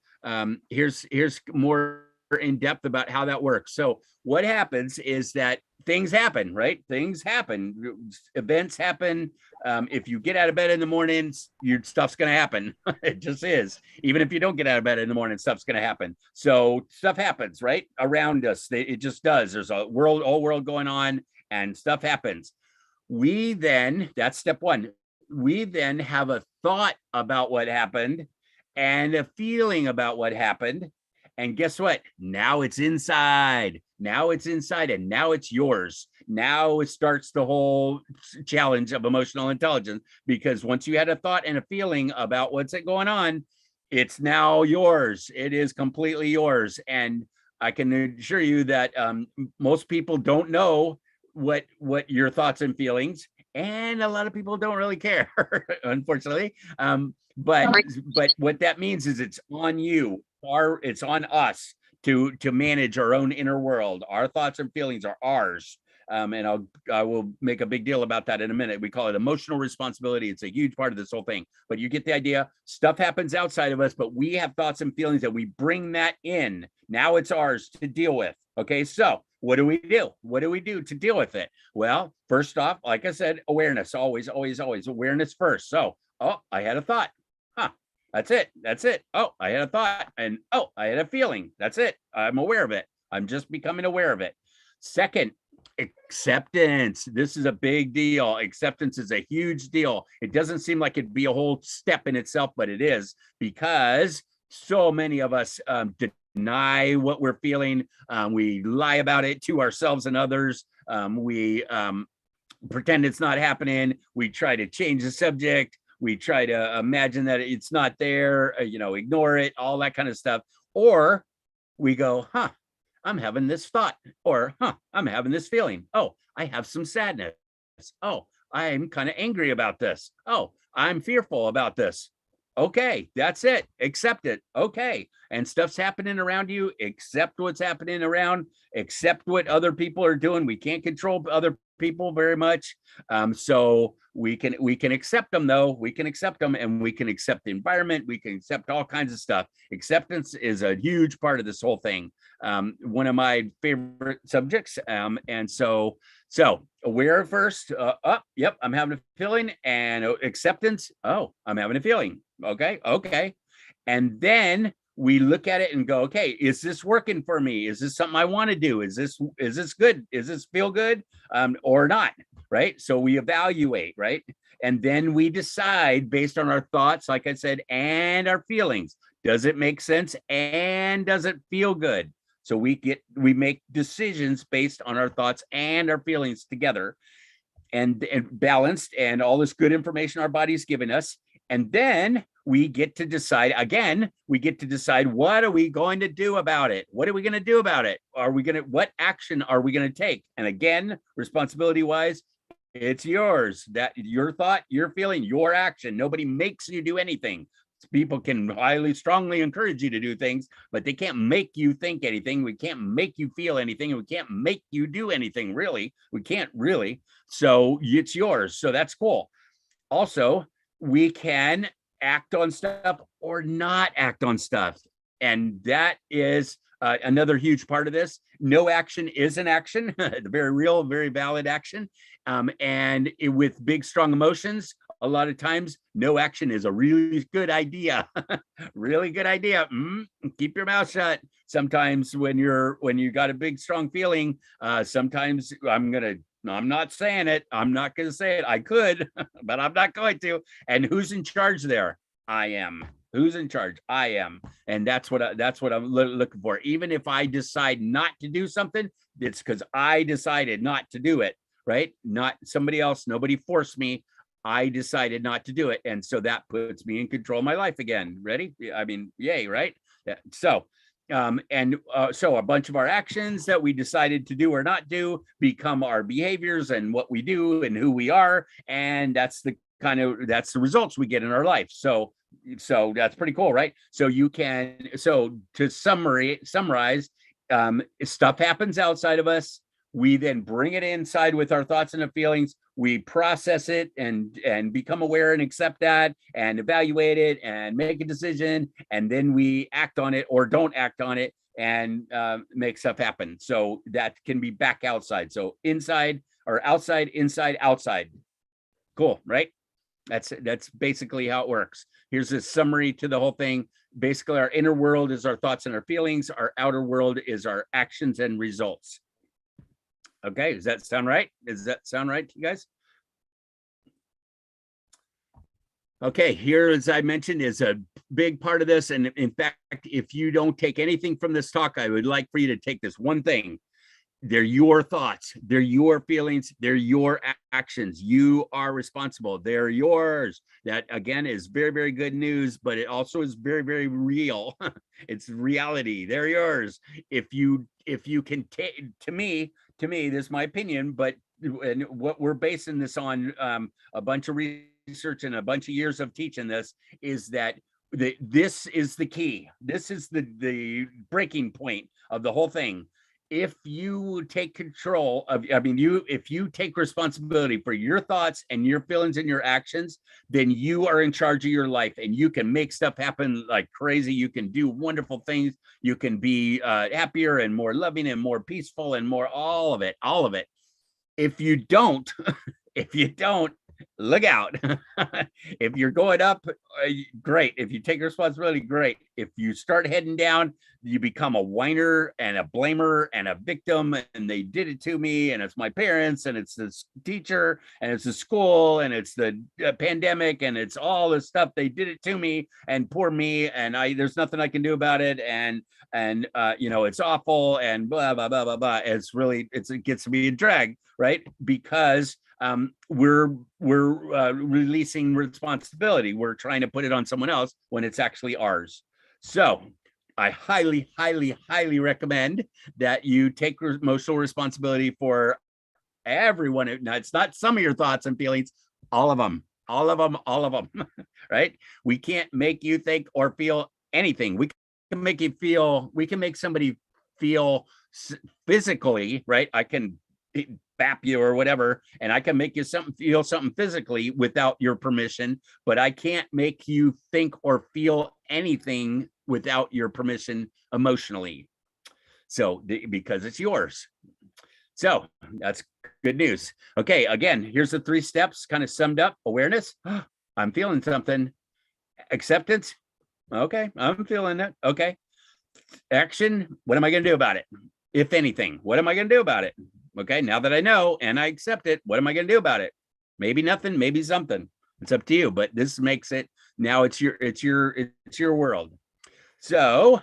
here's more in depth about how that works. So what happens is that things happen, right? Things happen, events happen. If you get out of bed in the morning, your stuff's going to happen. It just is. Even if you don't get out of bed in the morning, stuff's going to happen. So stuff happens, right? Around us. It just does. There's a whole world going on and stuff happens. That's step one. We then have a thought about what happened and a feeling about what happened. And guess what? Now it's inside. Now it's inside and now it's yours. Now it starts the whole challenge of emotional intelligence, because once you had a thought and a feeling about what's going on, it's now yours. It is completely yours. And I can assure you that most people don't know what your thoughts and feelings, and a lot of people don't really care, unfortunately. But what that means is it's on you. It's on us to manage our own inner world. Our thoughts and feelings are ours. And I will make a big deal about that in a minute. We call it emotional responsibility. It's a huge part of this whole thing, but you get the idea. Stuff happens outside of us, but we have thoughts and feelings that we bring that in. Now it's ours to deal with. Okay. So what do we do? What do we do to deal with it? Well, first off, like I said, awareness, always awareness first. So, I had a thought. That's it. Oh, I had a thought and I had a feeling. That's it. I'm aware of it. I'm just becoming aware of it. Second, acceptance. This is a big deal. Acceptance is a huge deal. It doesn't seem like it'd be a whole step in itself, but it is, because so many of us deny what we're feeling. We lie about it to ourselves and others. We pretend it's not happening. We try to change the subject. We try to imagine that it's not there, ignore it, all that kind of stuff. Or we go, I'm having this thought, or I'm having this feeling. Oh, I have some sadness. Oh, I'm kind of angry about this. Oh, I'm fearful about this. Okay, that's it. Accept it. Okay. And stuff's happening around you. Accept what's happening around. Accept what other people are doing. We can't control other people very much. So we can accept them, though. We can accept them, and we can accept the environment. We can accept all kinds of stuff. Acceptance is a huge part of this whole thing. One of my favorite subjects. And so aware first. Yep, I'm having a feeling. And acceptance. Oh, I'm having a feeling. Okay. And then we look at it and go, okay, is this working for me? Is this something I want to do? Is this good? Is this feel good or not? Right. So we evaluate, right? And then we decide based on our thoughts, like I said, and our feelings. Does it make sense? And does it feel good? So we make decisions based on our thoughts and our feelings together, and balanced, and all this good information our body's giving us. And then we get to decide, what are we going to do about it? What are we going to do about it? What action are we going to take? And again, responsibility wise, it's yours. That your thought, your feeling, your action. Nobody makes you do anything. People can strongly encourage you to do things, but they can't make you think anything. We can't make you feel anything. And we can't make you do anything, really. We can't really. So it's yours. So that's cool. Also, we can act on stuff or not act on stuff. And that is another huge part of this. No action is an action, very real, very valid action. And with big, strong emotions, a lot of times, no action is a really good idea. Really good idea. Keep your mouth shut. Sometimes when you got a big, strong feeling, sometimes I'm not saying it. I'm not going to say it. I could, but I'm not going to. And who's in charge there? I am. Who's in charge? I am. And that's what I'm looking for. Even if I decide not to do something, it's because I decided not to do it, right? Not somebody else. Nobody forced me. I decided not to do it. And so that puts me in control of my life again. Ready? I mean, yay, right? Yeah. So a bunch of our actions that we decided to do or not do become our behaviors and what we do and who we are. And that's the results we get in our life. So that's pretty cool, right? So to summarize, stuff happens outside of us. We then bring it inside with our thoughts and feelings. We process it and become aware and accept that and evaluate it and make a decision. And then we act on it or don't act on it and make stuff happen. So that can be back outside. So inside or outside, inside, outside. Cool, right? That's basically how it works. Here's a summary to the whole thing. Basically, our inner world is our thoughts and our feelings. Our outer world is our actions and results. Okay, does that sound right? Does that sound right to you guys? Okay, here, as I mentioned, is a big part of this. And in fact, if you don't take anything from this talk, I would like for you to take this one thing. They're your thoughts, they're your feelings, they're your actions. You are responsible. They're yours. That again is very, very good news, but it also is very, very real. It's reality. They're yours. If you can take, to me, this is my opinion, but and what we're basing this on, a bunch of research and a bunch of years of teaching this, is that this is the key. This is the breaking point of the whole thing. If you take control of, if you take responsibility for your thoughts and your feelings and your actions, then you are in charge of your life and you can make stuff happen like crazy. You can do wonderful things. You can be happier and more loving and more peaceful and more, all of it. If you don't, look out. If you're going up, great. If you take responsibility, great. If you start heading down, you become a whiner and a blamer and a victim, and they did it to me, and it's my parents, and it's this teacher, and it's the school, and it's the pandemic, and it's all this stuff. They did it to me, and poor me, and there's nothing I can do about it, and it's awful, and blah blah blah blah blah. It gets to be a drag, right? Because we're releasing responsibility. We're trying to put it on someone else when it's actually ours. So I highly, highly, highly recommend that you take emotional responsibility for everyone. Now, it's not some of your thoughts and feelings, all of them, right? We can't make you think or feel anything. We can make somebody feel physically, right? I can bap you or whatever, and I can make you feel something physically without your permission, but I can't make you think or feel anything without your permission emotionally. So because it's yours. So that's good news. Okay, again, here's the 3 steps kind of summed up. Awareness, I'm feeling something. Acceptance, okay, I'm feeling it. Okay. Action, what am I going to do about it? If anything, what am I going to do about it? Okay, now that I know and I accept it, what am I going to do about it? Maybe nothing, maybe something. It's up to you, but this makes it, now it's your world. So,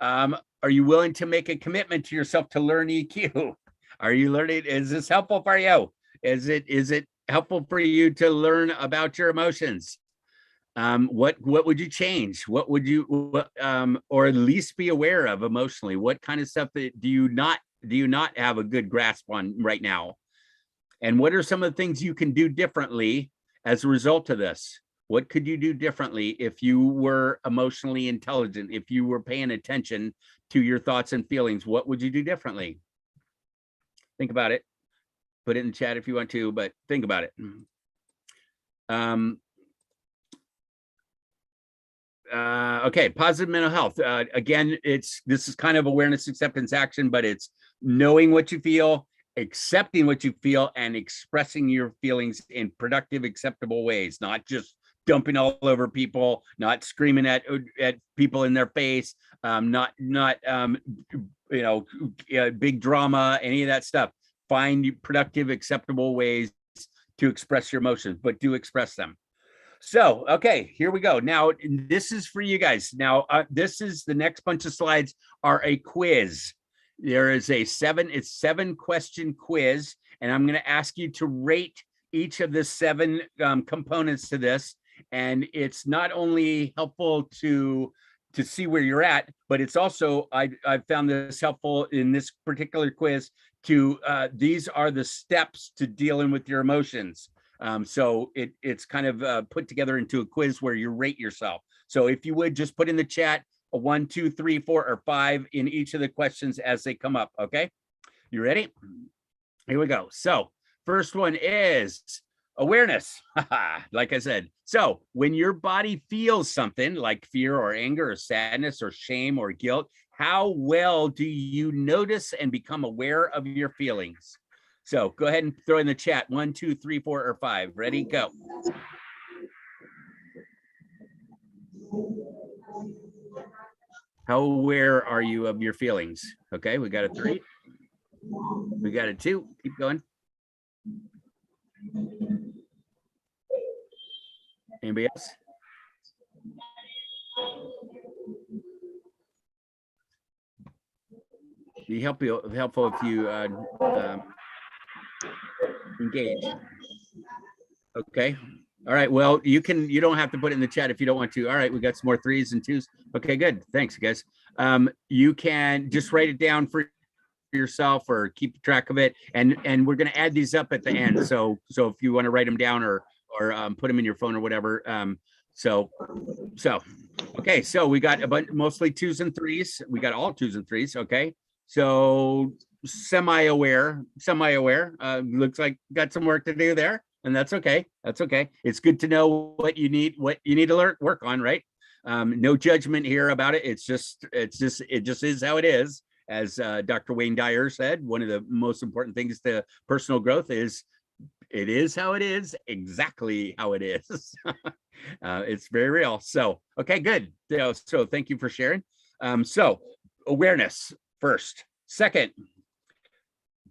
are you willing to make a commitment to yourself to learn EQ? Are you learning? Is this helpful for you? Is it helpful for you to learn about your emotions? What would you change? What would you, or at least be aware of emotionally? What kind of stuff do you not have a good grasp on right now? And what are some of the things you can do differently as a result of this? What could you do differently if you were emotionally intelligent, if you were paying attention to your thoughts and feelings? What would you do differently? Think about it. Put it in the chat if you want to, but think about it. Okay, positive mental health. Again, this is kind of awareness, acceptance, action, but it's knowing what you feel, accepting what you feel, and expressing your feelings in productive, acceptable ways, not just dumping all over people, not screaming at people in their face, not big drama, any of that stuff. Find productive, acceptable ways to express your emotions, but do express them. So, okay, here we go. Now, this is for you guys. Now, this is the next bunch of slides are a quiz. There is a 7-question quiz, and I'm going to ask you to rate each of the 7 components to this. And it's not only helpful to see where you're at, but it's also, I found this helpful in this particular quiz to, these are the steps to dealing with your emotions. So it's kind of put together into a quiz where you rate yourself. So if you would just put in the chat a 1, 2, 3, 4, or 5 in each of the questions as they come up. Okay, you ready? Here we go. So first one is awareness. Like I said, so when your body feels something like fear or anger or sadness or shame or guilt, how well do you notice and become aware of your feelings? So go ahead and throw in the chat 1, 2, 3, 4, or 5. Ready, go. How aware are you of your feelings? Okay, we got a 3. We got a 2. Keep going. Anybody else? Be helpful if you engage. Okay. All right. Well, you don't have to put it in the chat if you don't want to. All right. We got some more 3s and 2s. Okay, good. Thanks, guys. You can just write it down for yourself or keep track of it. And we're going to add these up at the end. So if you want to write them down or put them in your phone or whatever. Okay. So we got a bunch, mostly 2s and 3s. We got all 2s and 3s. Okay. So semi-aware, looks like got some work to do there, and that's okay. That's okay. It's good to know what you need to work on, right? No judgment here about it. It just is how it is. As Dr. Wayne Dyer said, one of the most important things to personal growth is it is how it is, exactly how it is. It's very real. So, okay, good. So thank you for sharing. So awareness first. Second,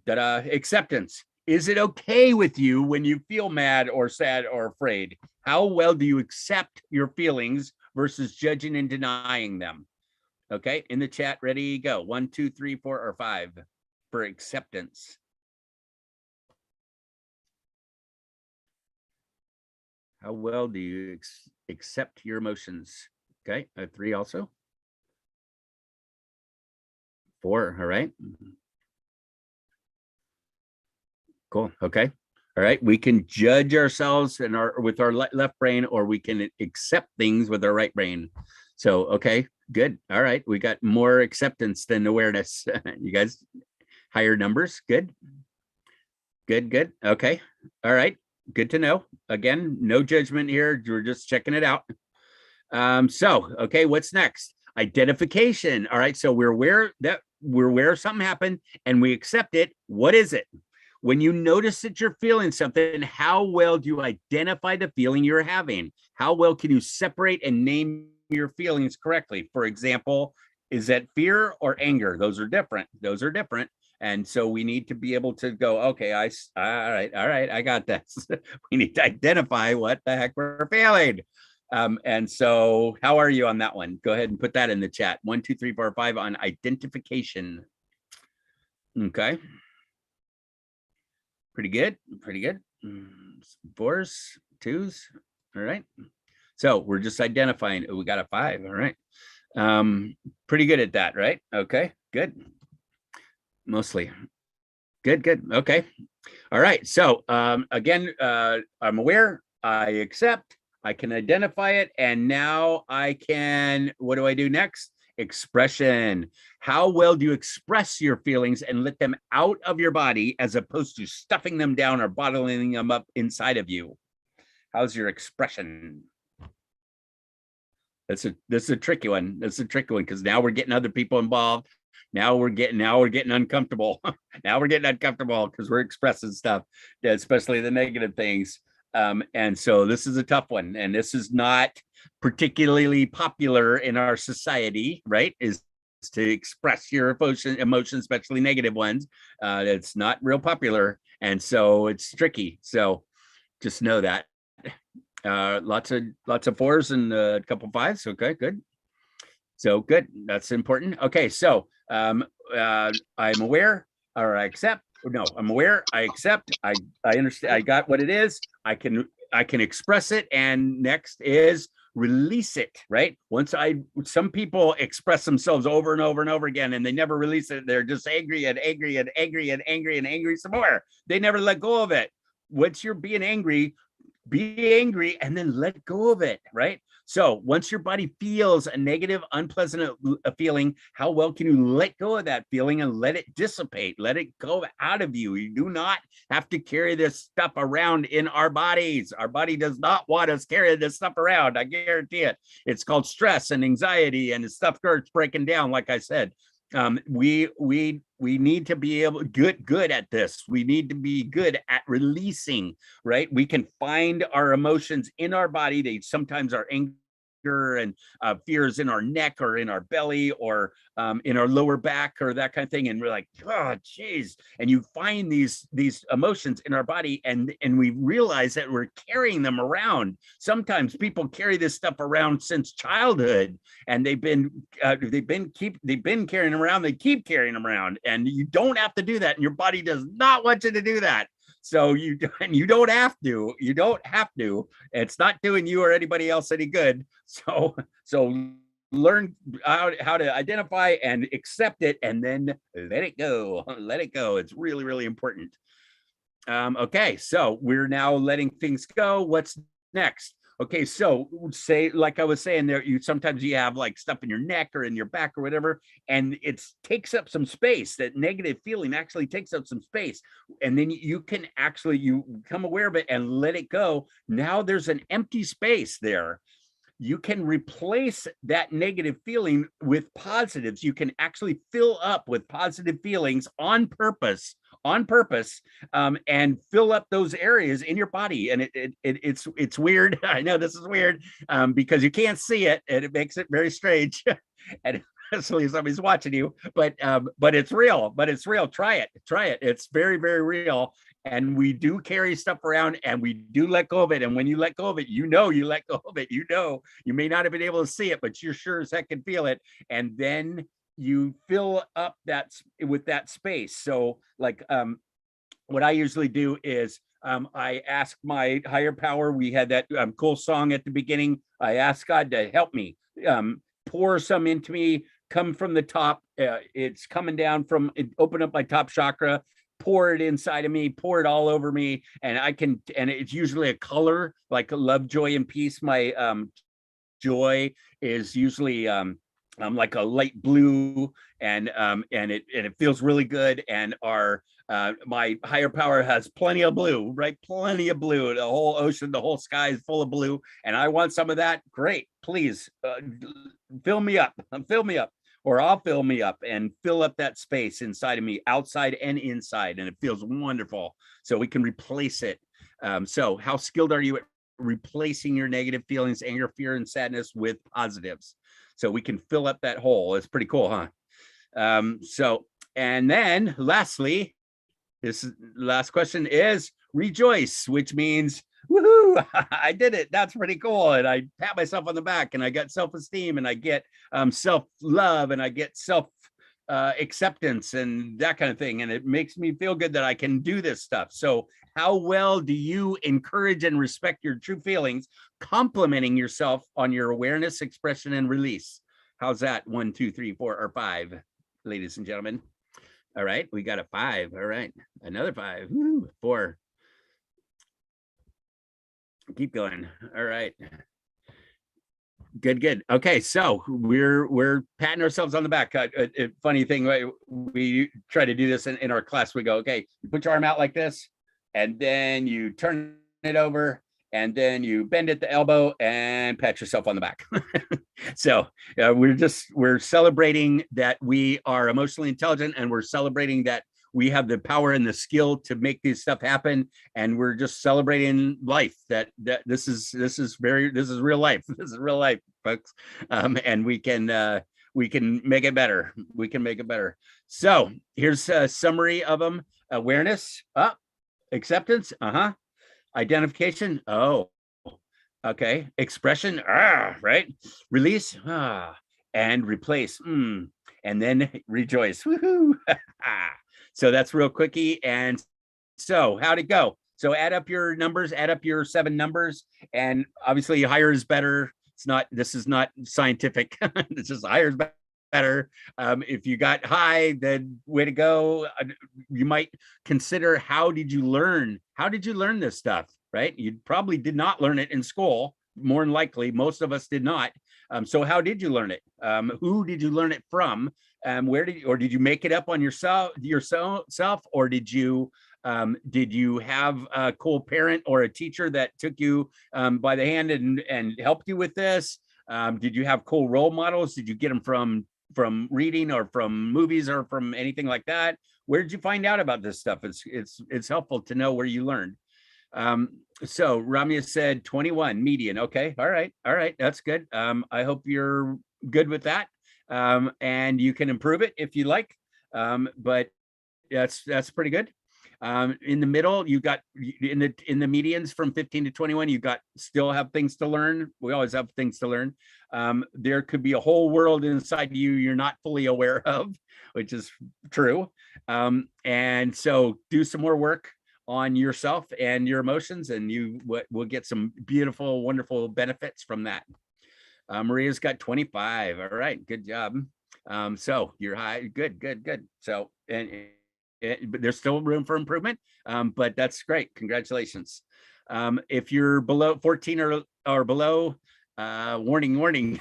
acceptance. Is it okay with you when you feel mad or sad or afraid? How well do you accept your feelings versus judging and denying them? Okay, in the chat, ready, go. 1, 2, 3, 4, or 5 for acceptance. How well do you accept your emotions? Okay, a 3 also. 4, all right. Cool, okay. All right, we can judge ourselves with our left brain, or we can accept things with our right brain. So, okay, good. All right, we got more acceptance than awareness. You guys, higher numbers, good. Good, okay. All right, good to know. Again, no judgment here. We're just checking it out. Okay, what's next? Identification. All right, so we're aware something happened and we accept it. What is it? When you notice that you're feeling something, how well do you identify the feeling you're having? How well can you separate and name your feelings correctly? For example, is that fear or anger? Those are different. And so we need to be able to go, okay, all right, I got this. We need to identify what the heck we're feeling. And so how are you on that one? Go ahead and put that in the chat. 1, 2, 3, 4, 5 on identification. Okay. Pretty good. 4s, 2s. All right. So we're just identifying. Oh, we got a 5. All right. Pretty good at that, right? Okay, good. Mostly. Good. Okay. All right. So again, I'm aware, I accept, I can identify it, and now I can, what do I do next? Expression. How well do you express your feelings and let them out of your body as opposed to stuffing them down or bottling them up inside of you? How's your expression? This is a tricky one. This is a tricky one because now we're getting other people involved. Now we're getting uncomfortable. Now we're getting uncomfortable because we're expressing stuff, especially the negative things. And so this is a tough one, and this is not particularly popular in our society, right? Is to express your emotions, especially negative ones. It's not real popular, and so it's tricky. So just know that. Lots of fours and a couple fives. Okay, good. So good. That's important. Okay, so I'm aware, or I accept. No, I'm aware. I accept. I understand. I got what it is. I can express it. And next is release it. Right. Some people express themselves over and over and over again, and they never release it. They're just angry and angry and angry and angry and angry some more. They never let go of it. Once you're being angry, be angry and then let go of it, right? So once your body feels a negative, unpleasant feeling, how well can you let go of that feeling and let it dissipate, let it go out of you? You do not have to carry this stuff around in our bodies. Our body does not want us carrying this stuff around. I guarantee it. It's called stress and anxiety, and the stuff starts breaking down, like I said. We need to be able good at this. We need to be good at releasing, right? We can find our emotions in our body. They sometimes are anger and fears in our neck or in our belly or in our lower back or that kind of thing. And we're like, oh, geez. And you find these emotions in our body, and we realize that we're carrying them around. Sometimes people carry this stuff around since childhood, and they've been carrying them around. They keep carrying them around, and you don't have to do that. And your body does not want you to do that. So you don't have to. You don't have to. It's not doing you or anybody else any good. So learn how to identify and accept it, and then let it go. Let it go. It's really, really important. Okay, so we're now letting things go. What's next? Okay, so say, like I was saying there, sometimes you have like stuff in your neck or in your back or whatever, and it takes up some space. That negative feeling actually takes up some space. And then you can actually, you become aware of it and let it go. Now there's an empty space there. You can replace that negative feeling with positives. You can actually fill up with positive feelings on purpose, and fill up those areas in your body. And it's weird. I know this is weird because you can't see it, and it makes it very strange. And especially if somebody's watching you, but it's real. Try it. It's very, very real. And we do carry stuff around, and we do let go of it. And when you let go of it, you let go of it. You may not have been able to see it, but you're sure as heck can feel it. And then you fill up with that space. So like what I usually do is I ask my higher power. We had that cool song at the beginning. I ask God to help me, pour some into me, come from the top. It's coming down from it, open up my top chakra, pour it inside of me, pour it all over me. And it's usually a color like love, joy, and peace. My joy is usually like a light blue, and it feels really good. And my higher power has plenty of blue, right? Plenty of blue. The whole ocean, the whole sky is full of blue, and I want some of that. Great, please fill me up, or I'll fill me up and fill up that space inside of me, outside and inside, and it feels wonderful. So we can replace it. So how skilled are you at replacing your negative feelings, anger, fear, and sadness with positives? So we can fill up that hole. It's pretty cool, huh? So, and then lastly, this last question is rejoice, which means, woohoo, I did it. That's pretty cool. And I pat myself on the back, and I get self-esteem, and I get self-love, and I get acceptance and that kind of thing. And it makes me feel good that I can do this stuff. So how well do you encourage and respect your true feelings, complimenting yourself on your awareness, expression, and release? How's that? 1, 2, 3, 4, or 5, ladies and gentlemen? All right, we got a 5. All right, another 5. Woo, 4. Keep going. All right. Good. Okay, so we're patting ourselves on the back. Funny thing, right? We try to do this in our class. We go, okay, you put your arm out like this, and then you turn it over, and then you bend at the elbow and pat yourself on the back. So we're celebrating that we are emotionally intelligent, and we're celebrating that we have the power and the skill to make this stuff happen. And we're just celebrating life, that this is real life. This is real life, folks. And we can make it better. We can make it better. So here's a summary of them. Awareness, acceptance, identification, okay, expression, right, release, and replace, and then rejoice. Woohoo! So that's real quickie. And so how'd it go? So add up your numbers, add up your 7 numbers, and obviously higher is better. This is not scientific. It's just higher is better. If you got high, then way to go. You might consider, how did you learn this stuff, right? You probably did not learn it in school. More than likely, most of us did not. So how did you learn it? Who did you learn it from? Did you make it up on yourself, or did you have a cool parent or a teacher that took you by the hand and helped you with this? Did you have cool role models? Did you get them from reading or from movies or from anything like that? Where did you find out about this stuff? It's helpful to know where you learned. So Ramya said 21 median. Okay. All right. That's good. I hope you're good with that. And you can improve it if you like. But that's pretty good. In the middle, you got in the medians from 15 to 21, you still have things to learn. We always have things to learn. There could be a whole world inside you you're not fully aware of, which is true. And so do some more work on yourself and your emotions, and you will get some beautiful, wonderful benefits from that. Maria's got 25. All right, good job. So you're high. Good. So, but there's still room for improvement, but that's great. Congratulations. If you're below 14 or below, warning,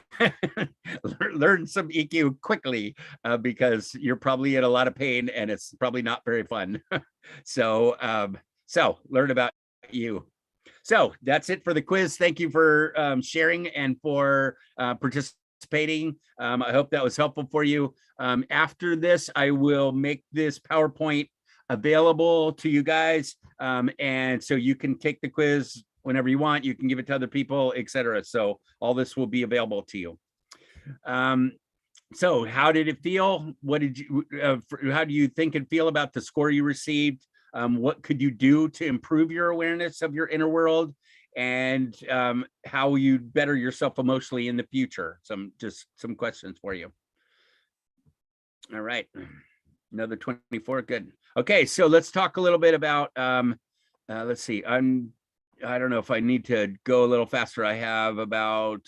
learn some EQ quickly, because you're probably in a lot of pain and it's probably not very fun. So learn about you. So that's it for the quiz. Thank you for sharing and for participating. I hope that was helpful for you. After this, I will make this PowerPoint available to you guys. And so you can take the quiz whenever you want. You can give it to other people, etc. So all this will be available to you. So how did it feel? How do you think and feel about the score you received? What could you do to improve your awareness of your inner world, and how you better yourself emotionally in the future? Some questions for you. All right, another 24. Good. Okay, so let's talk a little bit about. Let's see. I don't know if I need to go a little faster. I have about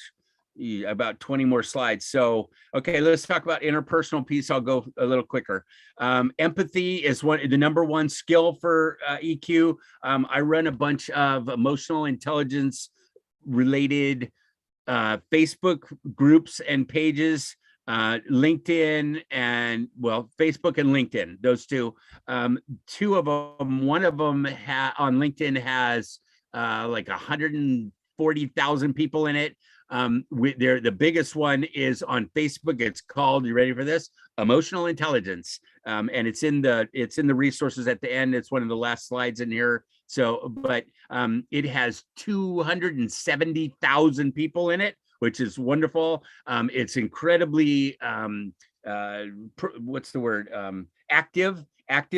20 more slides. So, okay, let's talk about interpersonal piece. I'll go a little quicker. Empathy is the number one skill for EQ. I run a bunch of emotional intelligence related Facebook groups and pages, LinkedIn and Facebook and LinkedIn, those two. Two of them, one of them on LinkedIn has like 140,000 people in it. The biggest one is on Facebook. It's called, you ready for this? Emotional Intelligence. And it's in the resources at the end. It's one of the last slides in here. So, but it has 270,000 people in it, which is wonderful. It's incredibly, what's the word? Active,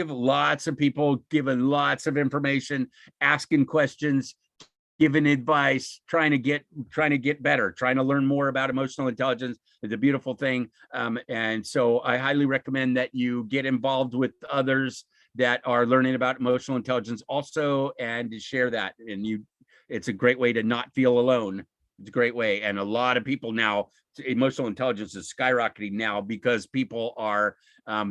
lots of people giving lots of information, asking questions, giving advice, trying to get better, trying to learn more about emotional intelligence. It's a beautiful thing. And so I highly recommend that you get involved with others that are learning about emotional intelligence also, and to share that. And it's a great way to not feel alone. It's a great way. And a lot of people now, emotional intelligence is skyrocketing now because people are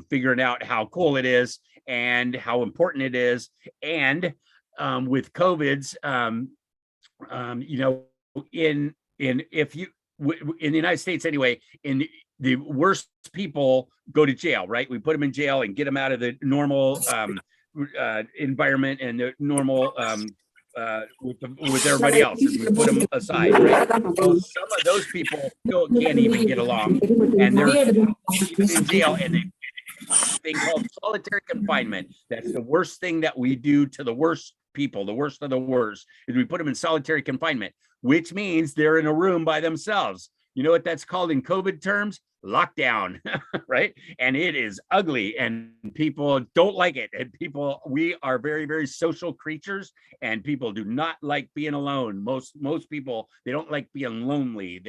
figuring out how cool it is and how important it is. And with COVID's, in the United States anyway, in the worst people go to jail, right? We put them in jail and get them out of the normal environment and the normal with everybody else, and we put them aside, right? Well, some of those people still can't even get along, and they're even in jail, and they thing called solitary confinement. That's the worst thing that we do to the worst people, the worst of the worst, is we put them in solitary confinement, which means they're in a room by themselves. You know what that's called in COVID terms? Lockdown, right? And it is ugly, and people don't like it. And people, we are very, very social creatures, and people do not like being alone. Most people, they don't like being lonely.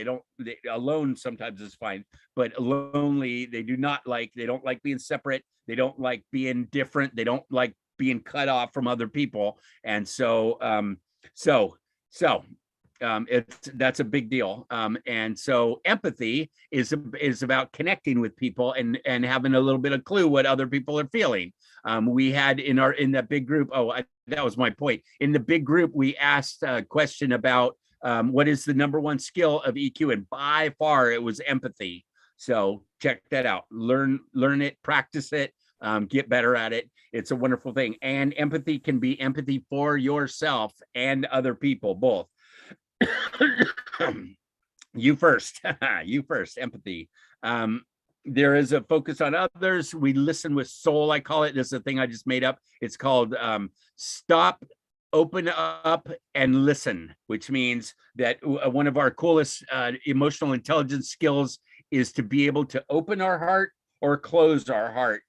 Alone sometimes is fine, but lonely, they do not like. They don't like being separate. They don't like being different. They don't like being cut off from other people. And so that's a big deal. And so empathy is about connecting with people and having a little bit of clue what other people are feeling. We had in that big group, that was my point. In the big group, we asked a question about what is the number one skill of EQ, and by far it was empathy. So check that out, learn it, practice it, get better at it. It's a wonderful thing. And empathy can be empathy for yourself and other people, both. You first, empathy. There is a focus on others. We listen with soul, I call it. This is a thing I just made up. It's called stop, open up, and listen, which means that one of our coolest emotional intelligence skills is to be able to open our heart or close our heart.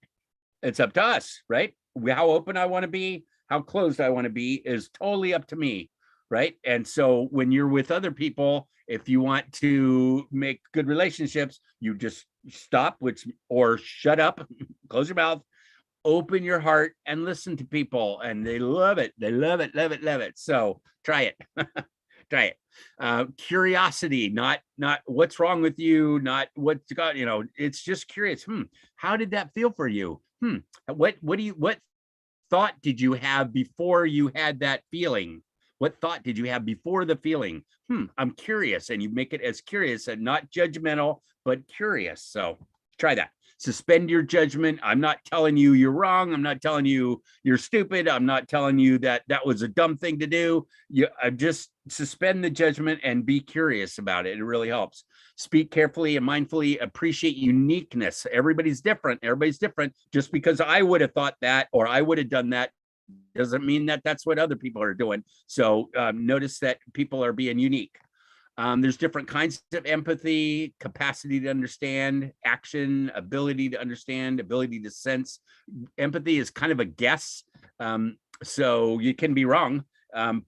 It's up to us, right? How open I want to be, how closed I want to be is totally up to me. Right. And so when you're with other people, if you want to make good relationships, you just stop, or shut up, close your mouth, open your heart, and listen to people. And they love it. They love it, love it, love it. So try it. Try it. Curiosity, not what's wrong with you, not what's got, it's just curious. How did that feel for you? What thought did you have before you had that feeling? What thought did you have before the feeling? I'm curious. And you make it as curious and not judgmental, but curious. So try that. Suspend your judgment. I'm not telling you you're wrong. I'm not telling you you're stupid. I'm not telling you that was a dumb thing to do. Just suspend the judgment and be curious about it. It really helps. Speak carefully and mindfully. Appreciate uniqueness. Everybody's different. Everybody's different. Just because I would have thought that, or I would have done that, doesn't mean that that's what other people are doing. So notice that people are being unique. There's different kinds of empathy: capacity to understand, action, ability to understand, ability to sense. Empathy is kind of a guess. So you can be wrong,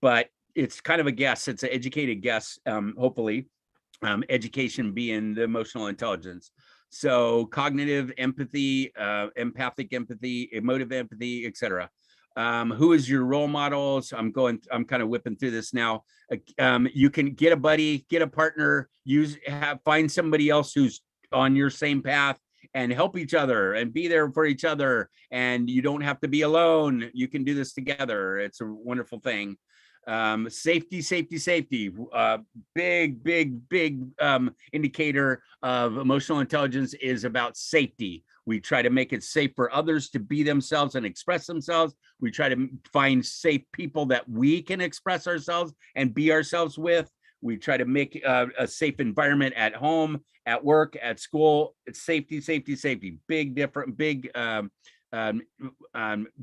but it's kind of a guess. It's an educated guess, hopefully. Education being the emotional intelligence. So cognitive empathy, empathic empathy, emotive empathy, etc. Who is your role models? I'm kind of whipping through this now. You can get a buddy, get a partner, find somebody else who's on your same path, and help each other and be there for each other. And you don't have to be alone. You can do this together. It's a wonderful thing. Safety. Big indicator of emotional intelligence is about safety. We try to make it safe for others to be themselves and express themselves. We try to find safe people that we can express ourselves and be ourselves with. We try to make a safe environment at home, at work, at school. It's safety. Big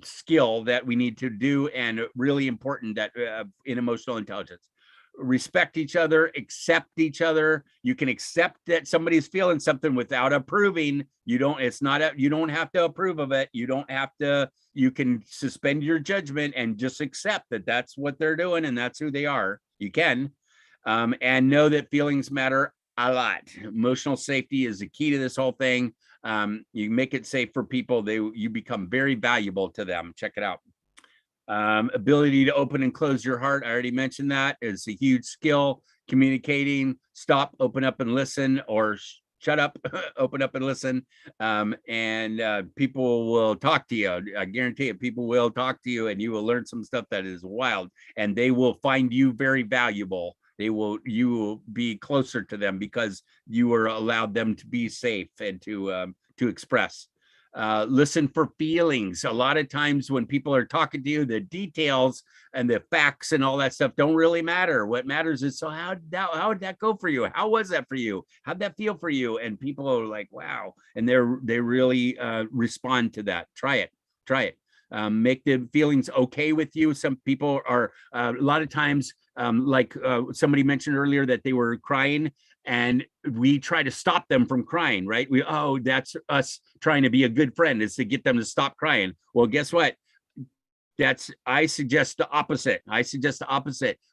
skill that we need to do, and really important that in emotional intelligence. Respect each other, accept each other. You can accept that somebody's feeling something without approving. You don't have to approve of it. You can suspend your judgment and just accept that that's what they're doing and that's who they are. You can, and know that feelings matter a lot. Emotional safety is the key to this whole thing. You make it safe for people, you become very valuable to them. Check it out. Ability to open and close your heart. I already mentioned that. It's a huge skill. Communicating, stop, open up and listen, or shut up, open up and listen. And people will talk to you. I guarantee it, people will talk to you, and you will learn some stuff that is wild, and they will find you very valuable. You will be closer to them because you are allowed them to be safe and to express. Listen for feelings. A lot of times when people are talking to you, the details and the facts and all that stuff don't really matter. What matters is, so how did that go for you? How was that for you? How'd that feel for you? And people are like, wow. And they really respond to that. Try it. Make the feelings okay with you. Some people are a lot of times, like somebody mentioned earlier that they were crying, and we try to stop them from crying, right? That's us trying to be a good friend, is to get them to stop crying. Well, guess what? I suggest the opposite.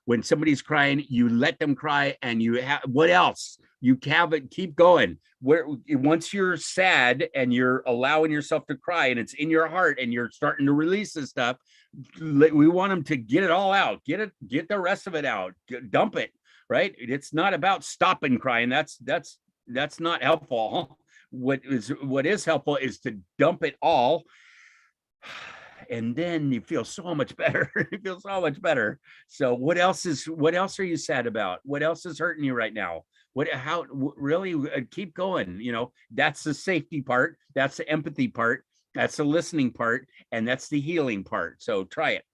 When somebody's crying, you let them cry, and what else? You have it, keep going. Once you're sad and you're allowing yourself to cry and it's in your heart and you're starting to release this stuff, we want them to get it all out, get the rest of it out, dump it. Right? It's not about stopping crying. That's not helpful. What is helpful is to dump it all, and then you feel so much better. So what else are you sad about? What else is hurting you right now? Really keep going. That's the safety part. That's the empathy part. That's the listening part, and that's the healing part. So try it.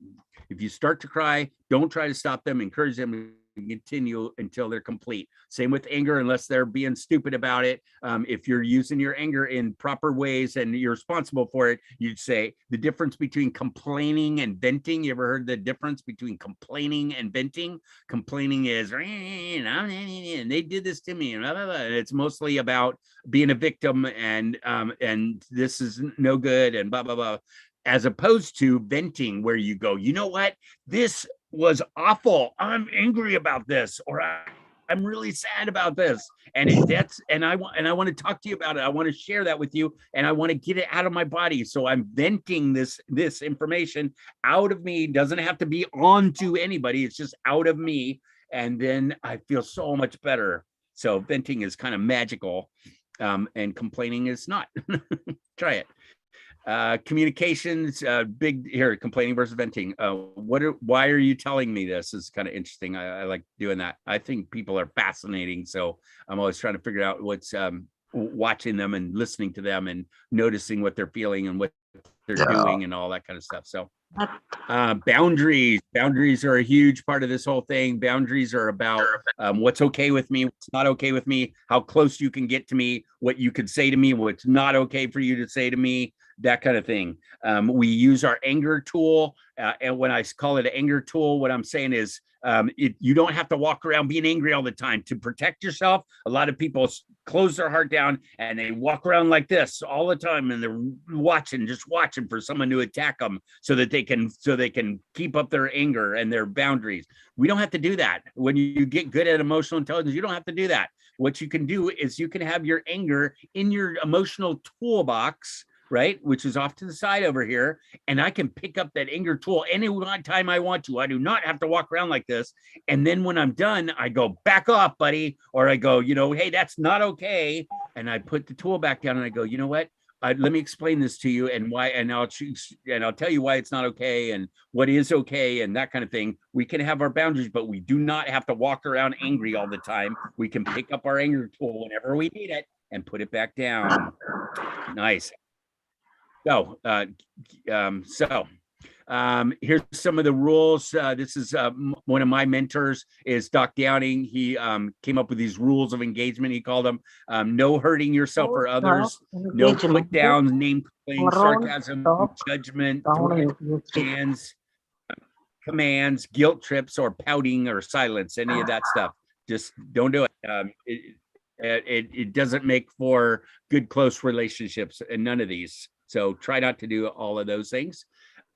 If you start to cry, don't try to stop them. Encourage them to continue until they're complete. Same with anger, unless they're being stupid about it. If you're using your anger in proper ways and you're responsible for it, you'd say the difference between complaining and venting. You ever heard the difference between complaining and venting? Complaining is, and they did this to me, and it's mostly about being a victim, and this is no good, and blah blah blah. As opposed to venting, where you go, you know what, this was awful. I'm angry about this, or I'm really sad about this, and I want to talk to you about it. I want to share that with you, and I want to get it out of my body. So I'm venting this information out of me. It doesn't have to be onto anybody. It's just out of me, and then I feel so much better. So venting is kind of magical, and complaining is not. Try it. Communications, big here, complaining versus venting. Why are you telling me this? Is kind of interesting. I like doing that. I think people are fascinating. So I'm always trying to figure out what's watching them and listening to them and noticing what they're feeling and what they're doing and all that kind of stuff. So boundaries are a huge part of this whole thing. Boundaries are about what's okay with me, what's not okay with me, how close you can get to me, what you could say to me, what's not okay for you to say to me, that kind of thing. We use our anger tool, and when I call it an anger tool, what I'm saying is you don't have to walk around being angry all the time to protect yourself. A lot of people close their heart down and they walk around like this all the time, and they're just watching for someone to attack them so they can keep up their anger and their boundaries. We don't have to do that. When you get good at emotional intelligence, you don't have to do that. What you can do is you can have your anger in your emotional toolbox, right, which is off to the side over here, and I can pick up that anger tool any time I want to. I do not have to walk around like this. And then when I'm done, I go, back off, buddy, or I go, hey, that's not okay, and I put the tool back down and I go, you know what? Let me explain this to you, and why, and I'll tell you why it's not okay and what is okay and that kind of thing. We can have our boundaries, but we do not have to walk around angry all the time. We can pick up our anger tool whenever we need it and put it back down. Nice. So, here's some of the rules. This is one of my mentors is Doc Downing. He came up with these rules of engagement. He called them no hurting yourself or others, no put downs, name calling, sarcasm, judgment, commands, guilt trips, or pouting or silence, any of that stuff. Just don't do it. It doesn't make for good, close relationships, and none of these. So try not to do all of those things.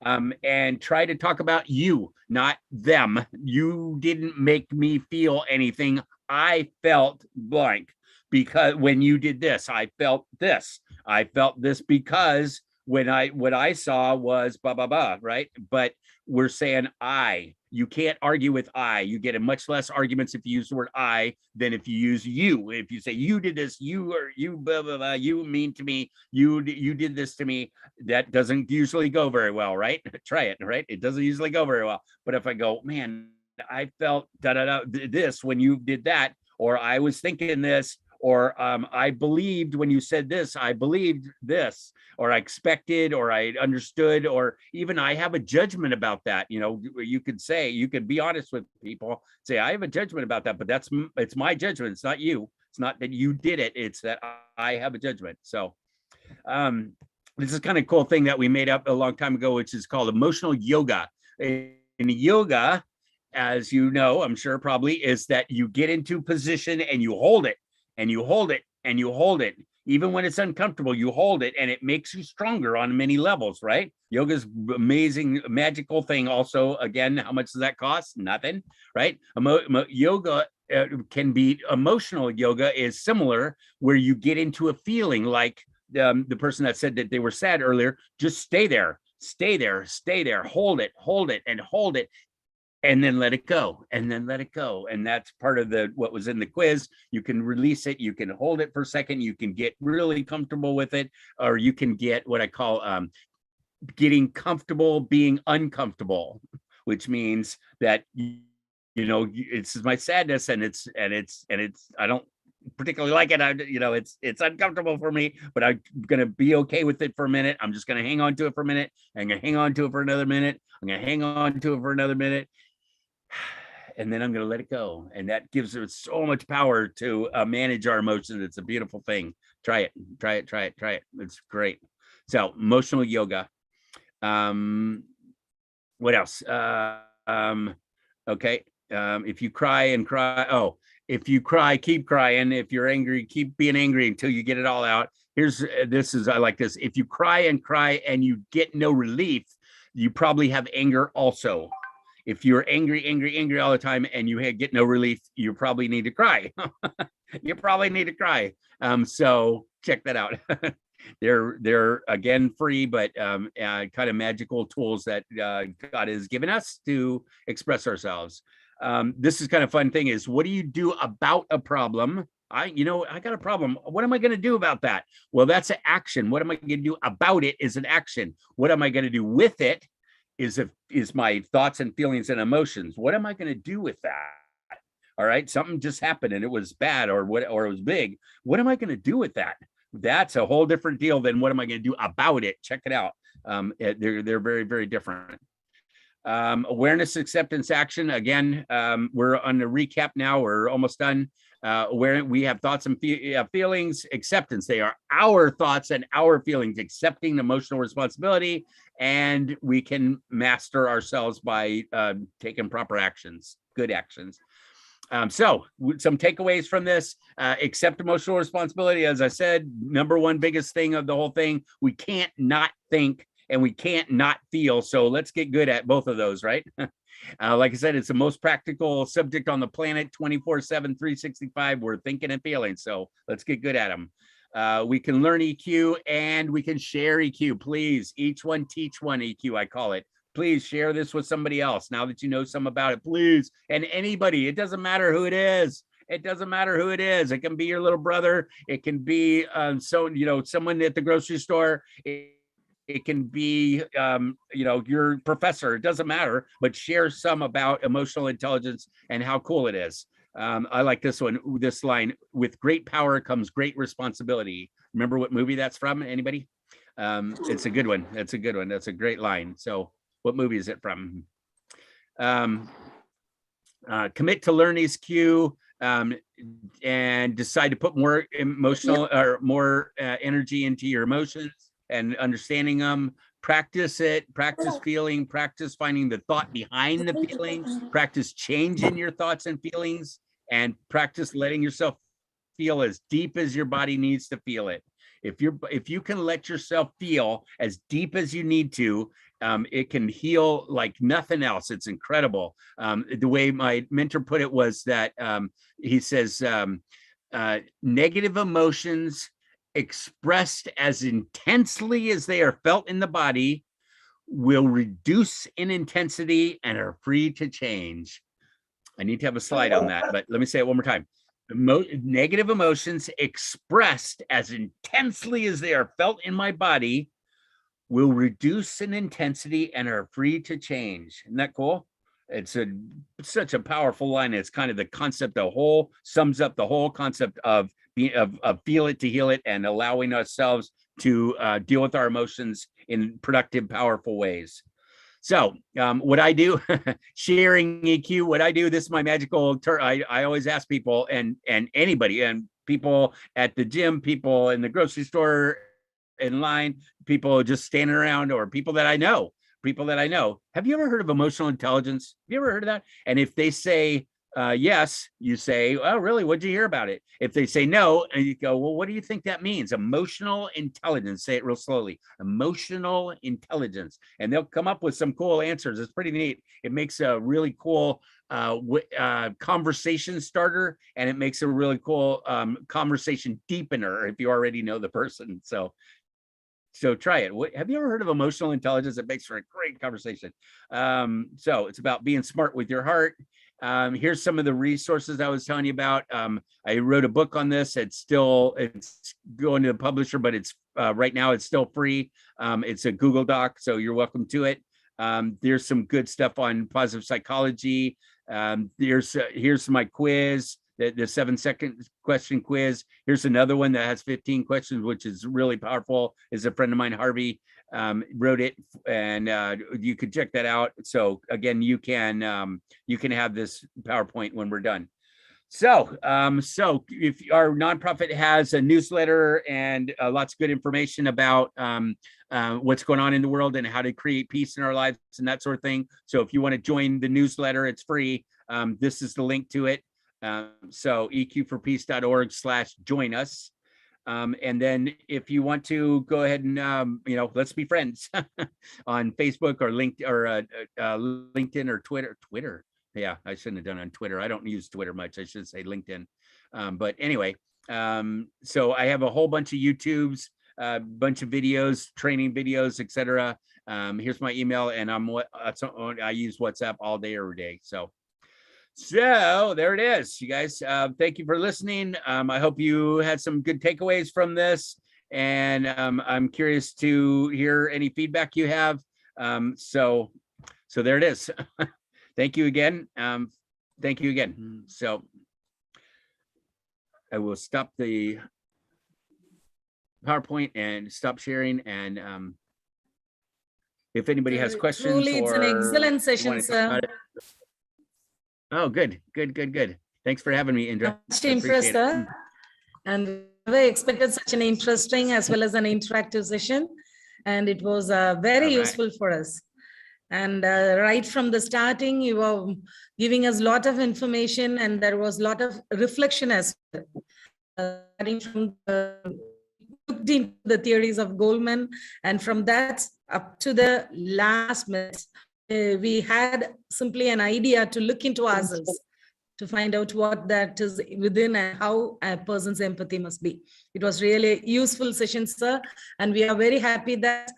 And try to talk about you, not them. You didn't make me feel anything. I felt blank because when you did this, I felt this. I felt this because what I saw was blah, blah, blah, right? But we're saying I. You can't argue with I. You get in much less arguments if you use the word I than if you use you. If you say you did this, you blah, blah, blah, you mean to me, you did this to me, that doesn't usually go very well, right? Try it, right? It doesn't usually go very well. But if I go, man, I felt this when you did that, or I was thinking this, or I believed when you said this, I believed this, or I expected, or I understood, or even I have a judgment about that. You know, you could say, you could be honest with people, say, I have a judgment about that, but it's my judgment. It's not you. It's not that you did it. It's that I have a judgment. So this is kind of cool thing that we made up a long time ago, which is called emotional yoga. In yoga, as you know, I'm sure probably, is that you get into position and you hold it and you hold it and you hold it. Even when it's uncomfortable, you hold it, and it makes you stronger on many levels, right? Yoga's amazing, magical thing. Also, again, how much does that cost? Nothing, right? Yoga can be, emotional yoga is similar, where you get into a feeling like the person that said that they were sad earlier, just stay there, stay there, stay there, hold it, and hold it. And then let it go, and then let it go. And that's part of what was in the quiz. You can release it, you can hold it for a second, you can get really comfortable with it, or you can get what I call getting comfortable being uncomfortable, which means that, you know, it's my sadness, and it's I don't particularly like it. It's uncomfortable for me, but I'm gonna be okay with it for a minute. I'm just gonna hang on to it for a minute. I'm gonna hang on to it for another minute. I'm gonna hang on to it for another minute. And then I'm going to let it go. And that gives us so much power to manage our emotions. It's a beautiful thing. Try it, try it, try it, try it. It's great. So emotional yoga. What else? Okay. If you cry, if you cry, keep crying. If you're angry, keep being angry until you get it all out. I like this. If you cry and you get no relief, you probably have anger also. If you're angry all the time and you get no relief, you probably need to cry. You probably need to cry. So check that out. They're again free, but kind of magical tools that God has given us to express ourselves. This is kind of fun thing is, what do you do about a problem? I got a problem. What am I going to do about that? Well, that's an action. What am I going to do about it is an action. What am I going to do with it is my thoughts and feelings and emotions. What am I going to do with that? All right, something just happened and it was bad, or it was big. What am I going to do with that? That's a whole different deal than what am I going to do about it. Check it out. They're very, very different. Awareness, acceptance, action. Again, we're on the recap now. We're almost done. Where we have thoughts and feelings. Acceptance, they are our thoughts and our feelings. Accepting emotional responsibility, and we can master ourselves by taking proper actions, good actions. So some takeaways from this: accept emotional responsibility. As I said, number one biggest thing of the whole thing, we can't not think and we can't not feel. So let's get good at both of those, right? Like I said, it's the most practical subject on the planet, 24/7, 365. We're thinking and feeling. So let's get good at them. We can learn EQ and we can share EQ. Please, each one teach one EQ, I call it. Please share this with somebody else now that you know some about it, please. And anybody, it doesn't matter who it is. It doesn't matter who it is. It can be your little brother. It can be someone at the grocery store. It can be, your professor. It doesn't matter, but share some about emotional intelligence and how cool it is. I like this line: with great power comes great responsibility. Remember what movie that's from? Anybody? It's a good one. That's a good one. That's a great line. So what movie is it from? Commit to learn EQ and decide to put more emotional or more energy into your emotions and understanding them. Practice it, practice feeling, practice finding the thought behind the feeling, practice changing your thoughts and feelings, and practice letting yourself feel as deep as your body needs to feel it. If you can let yourself feel as deep as you need to, it can heal like nothing else. It's incredible. The way my mentor put it was that he says, negative emotions expressed as intensely as they are felt in the body will reduce in intensity and are free to change. I need to have a slide on that, but let me say it one more time. Negative emotions expressed as intensely as they are felt in my body will reduce in intensity and are free to change. Isn't that cool? It's such a powerful line. It's kind of the concept, sums up the whole concept of feel it to heal it, and allowing ourselves to deal with our emotions in productive, powerful ways. So what I do, sharing EQ, what I do, this is my magical term. I always ask people and anybody, and people at the gym, people in the grocery store, in line, people just standing around, or people that I know, have you ever heard of emotional intelligence? Have you ever heard of that? And if they say yes, you say, oh, really? What'd you hear about it? If they say no, and you go, well, what do you think that means? Emotional intelligence. Say it real slowly. Emotional intelligence. And they'll come up with some cool answers. It's pretty neat. It makes a really cool conversation starter, and it makes a really cool conversation deepener if you already know the person. So try it. Have you ever heard of emotional intelligence? It makes for a great conversation. So it's about being smart with your heart. Here's some of the resources I was telling you about. I wrote a book on this. It's going to the publisher, but it's right now it's still free. It's a Google Doc, so you're welcome to it. There's some good stuff on positive psychology. Here's my quiz, the 7-second question quiz. Here's another one that has 15 questions, which is really powerful. Is a friend of mine, Harvey, wrote it, and you could check that out. So again, you can have this PowerPoint when we're done. So if our nonprofit has a newsletter and lots of good information about what's going on in the world and how to create peace in our lives and that sort of thing. So if you want to join the newsletter, it's free. This is the link to it. So eqforpeace.org/join us. And then if you want to go ahead and, let's be friends on Facebook or LinkedIn or Twitter. Yeah, I shouldn't have done on Twitter. I don't use Twitter much. I should say LinkedIn. But anyway, so I have a whole bunch of YouTubes, a bunch of videos, training videos, etc. Here's my email, and I use WhatsApp all day, every day. So there it is, you guys. Thank you for listening. I hope you had some good takeaways from this, and I'm curious to hear any feedback you have. So there it is. Thank you again. So I will stop the PowerPoint and stop sharing. And if anybody has questions, truly, it's an excellent session, sir. Oh, good. Thanks for having me, Indra. Much impressed, sir. And we expected such an interesting as well as an interactive session, and it was very useful for us. And right from the starting, you were giving us a lot of information, and there was a lot of reflection as well. Starting from looked into the theories of Goldman, and from that up to the last minute, we had simply an idea to look into ourselves, to find out what that is within and how a person's empathy must be. It was really a useful session, sir, and we are very happy that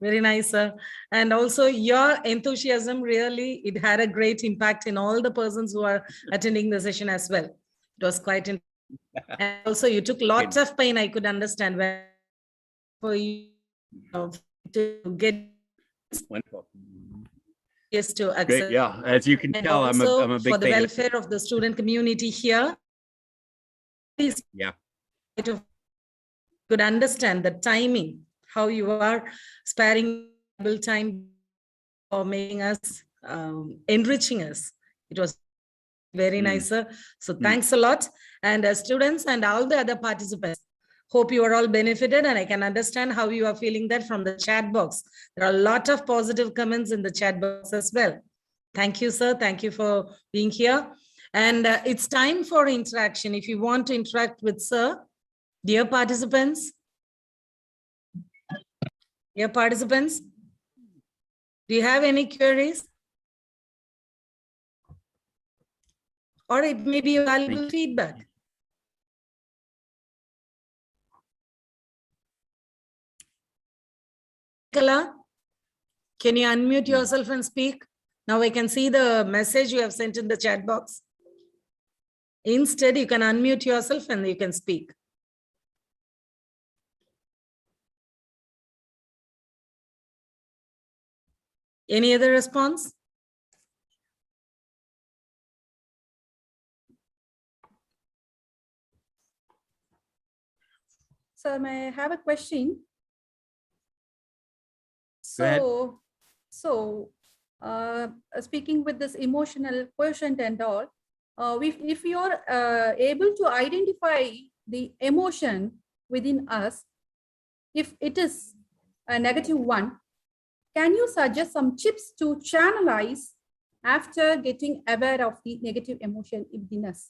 very nice, sir. And also your enthusiasm, really, it had a great impact in all the persons who are attending the session as well. It was quite interesting. And also you took lots of pain, I could understand, for you to get wonderful. Yes, to accept. Great, yeah. As you can tell, I'm a big for the fan. welfare of the student community here. Please, yeah, could understand the timing, how you are sparing time for making us, enriching us. It was very nice, sir. So thanks a lot. And students and all the other participants, hope you are all benefited, and I can understand how you are feeling that from the chat box. There are a lot of positive comments in the chat box as well. Thank you, sir. Thank you for being here. And it's time for interaction. If you want to interact with sir, dear participants, do you have any queries? Or it may be valuable feedback. Kala, can you unmute yourself and speak? Now I can see the message you have sent in the chat box. Instead, you can unmute yourself and you can speak. Any other response? Sir, may I have a question? Go ahead. Speaking with this emotional quotient and all, if you're able to identify the emotion within us, if it is a negative one, can you suggest some tips to channelize after getting aware of the negative emotion within us?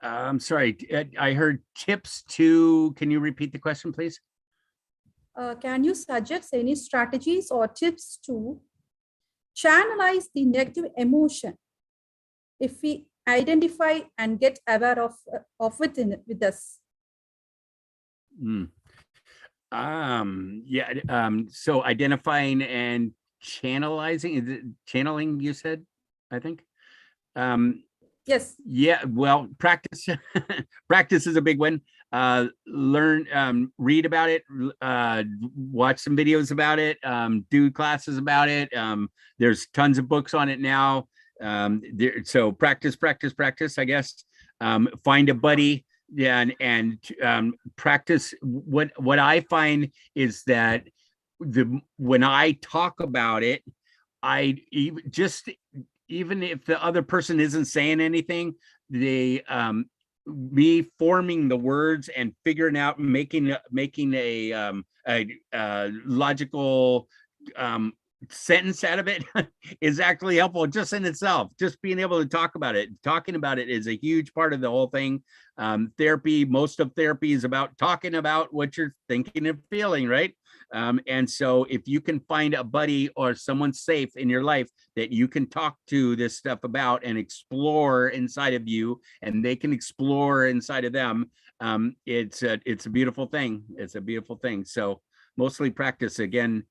I'm sorry, I heard tips to, can you repeat the question, please? Can you suggest any strategies or tips to channelize the negative emotion if we identify and get aware of it with us? So identifying and channelizing, is it channeling, you said, I think? Yes. Yeah, well, practice. Practice is a big one. Learn, read about it, watch some videos about it, do classes about it. There's tons of books on it now. So practice, I guess. Find a buddy, yeah, and practice. What I find is that when I talk about it, even if the other person isn't saying anything, me forming the words and figuring out, making a logical sentence out of it is actually helpful just in itself. Just being able to talk about it, talking about it is a huge part of the whole thing. Therapy, most of therapy is about talking about what you're thinking and feeling, right? And so if you can find a buddy or someone safe in your life that you can talk to this stuff about and explore inside of you, and they can explore inside of them, it's a beautiful thing. It's a beautiful thing. So mostly practice. Again,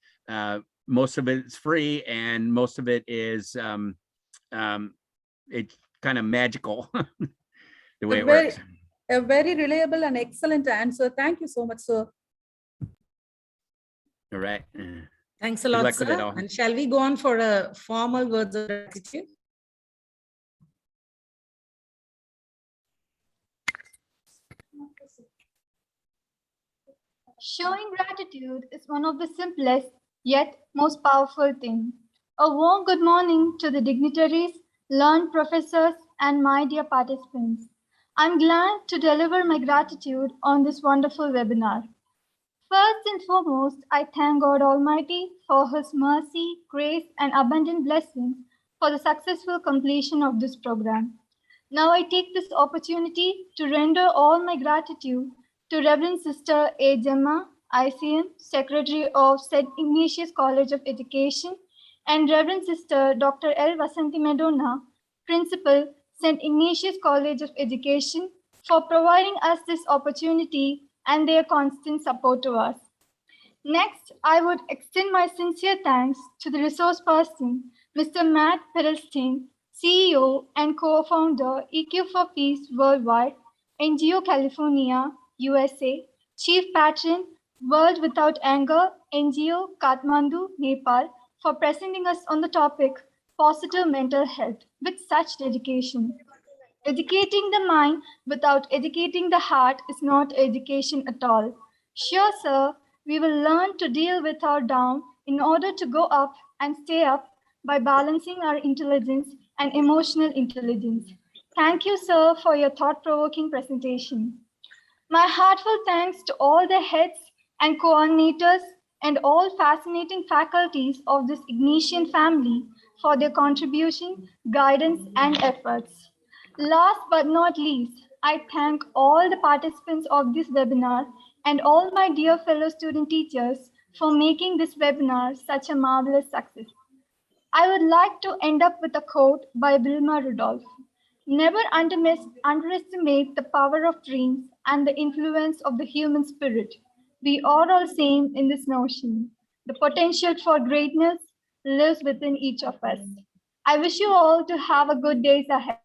most of it's free, and most of it is it's kind of magical the way it works. A very reliable and excellent answer. Thank you so much, sir. All right. Thanks a Good lot, luck with it sir. all. And shall we go on for a formal words of gratitude? Showing gratitude is one of the simplest yet most powerful things. A warm good morning to the dignitaries, learned professors, and my dear participants. I'm glad to deliver my gratitude on this wonderful webinar. First and foremost, I thank God Almighty for His mercy, grace, and abundant blessings for the successful completion of this program. Now I take this opportunity to render all my gratitude to Reverend Sister A. Gemma, ICM, Secretary of St. Ignatius College of Education, and Reverend Sister Dr. L. Vasanti Medona, Principal, St. Ignatius College of Education, for providing us this opportunity and their constant support to us. Next, I would extend my sincere thanks to the resource person, Mr. Matt Perelstein, CEO and co-founder EQ for Peace Worldwide, NGO California, USA, Chief Patron, World Without Anger, NGO Kathmandu, Nepal, for presenting us on the topic, positive mental health, with such dedication. Educating the mind without educating the heart is not education at all. Sure, sir, we will learn to deal with our down in order to go up and stay up by balancing our intelligence and emotional intelligence. Thank you, sir, for your thought-provoking presentation. My heartfelt thanks to all the heads and coordinators and all fascinating faculties of this Ignatian family for their contribution, guidance, and efforts. Last but not least, I thank all the participants of this webinar and all my dear fellow student teachers for making this webinar such a marvelous success. I would like to end up with a quote by Wilma Rudolph. Never underestimate the power of dreams and the influence of the human spirit. We are all same in this notion. The potential for greatness lives within each of us. I wish you all to have a good days ahead.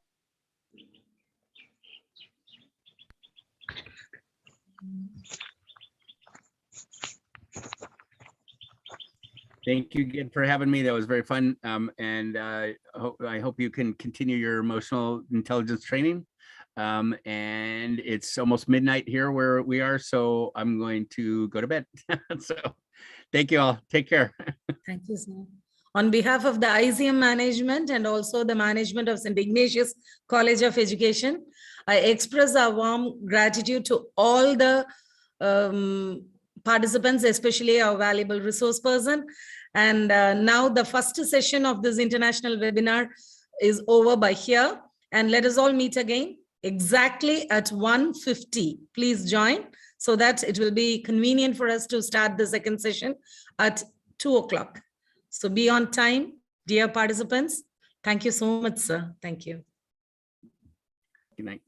Thank you again for having me. That was very fun. And I hope you can continue your emotional intelligence training. And it's almost midnight here where we are, so I'm going to go to bed. So thank you all. Take care. Thank you, sir. On behalf of the ICM management and also the management of St. Ignatius College of Education, I express our warm gratitude to all the participants, especially our valuable resource person. And now the first session of this international webinar is over by here. And let us all meet again exactly at 1:50. Please join so that it will be convenient for us to start the second session at 2 o'clock. So be on time, dear participants. Thank you so much, sir. Thank you. Good night.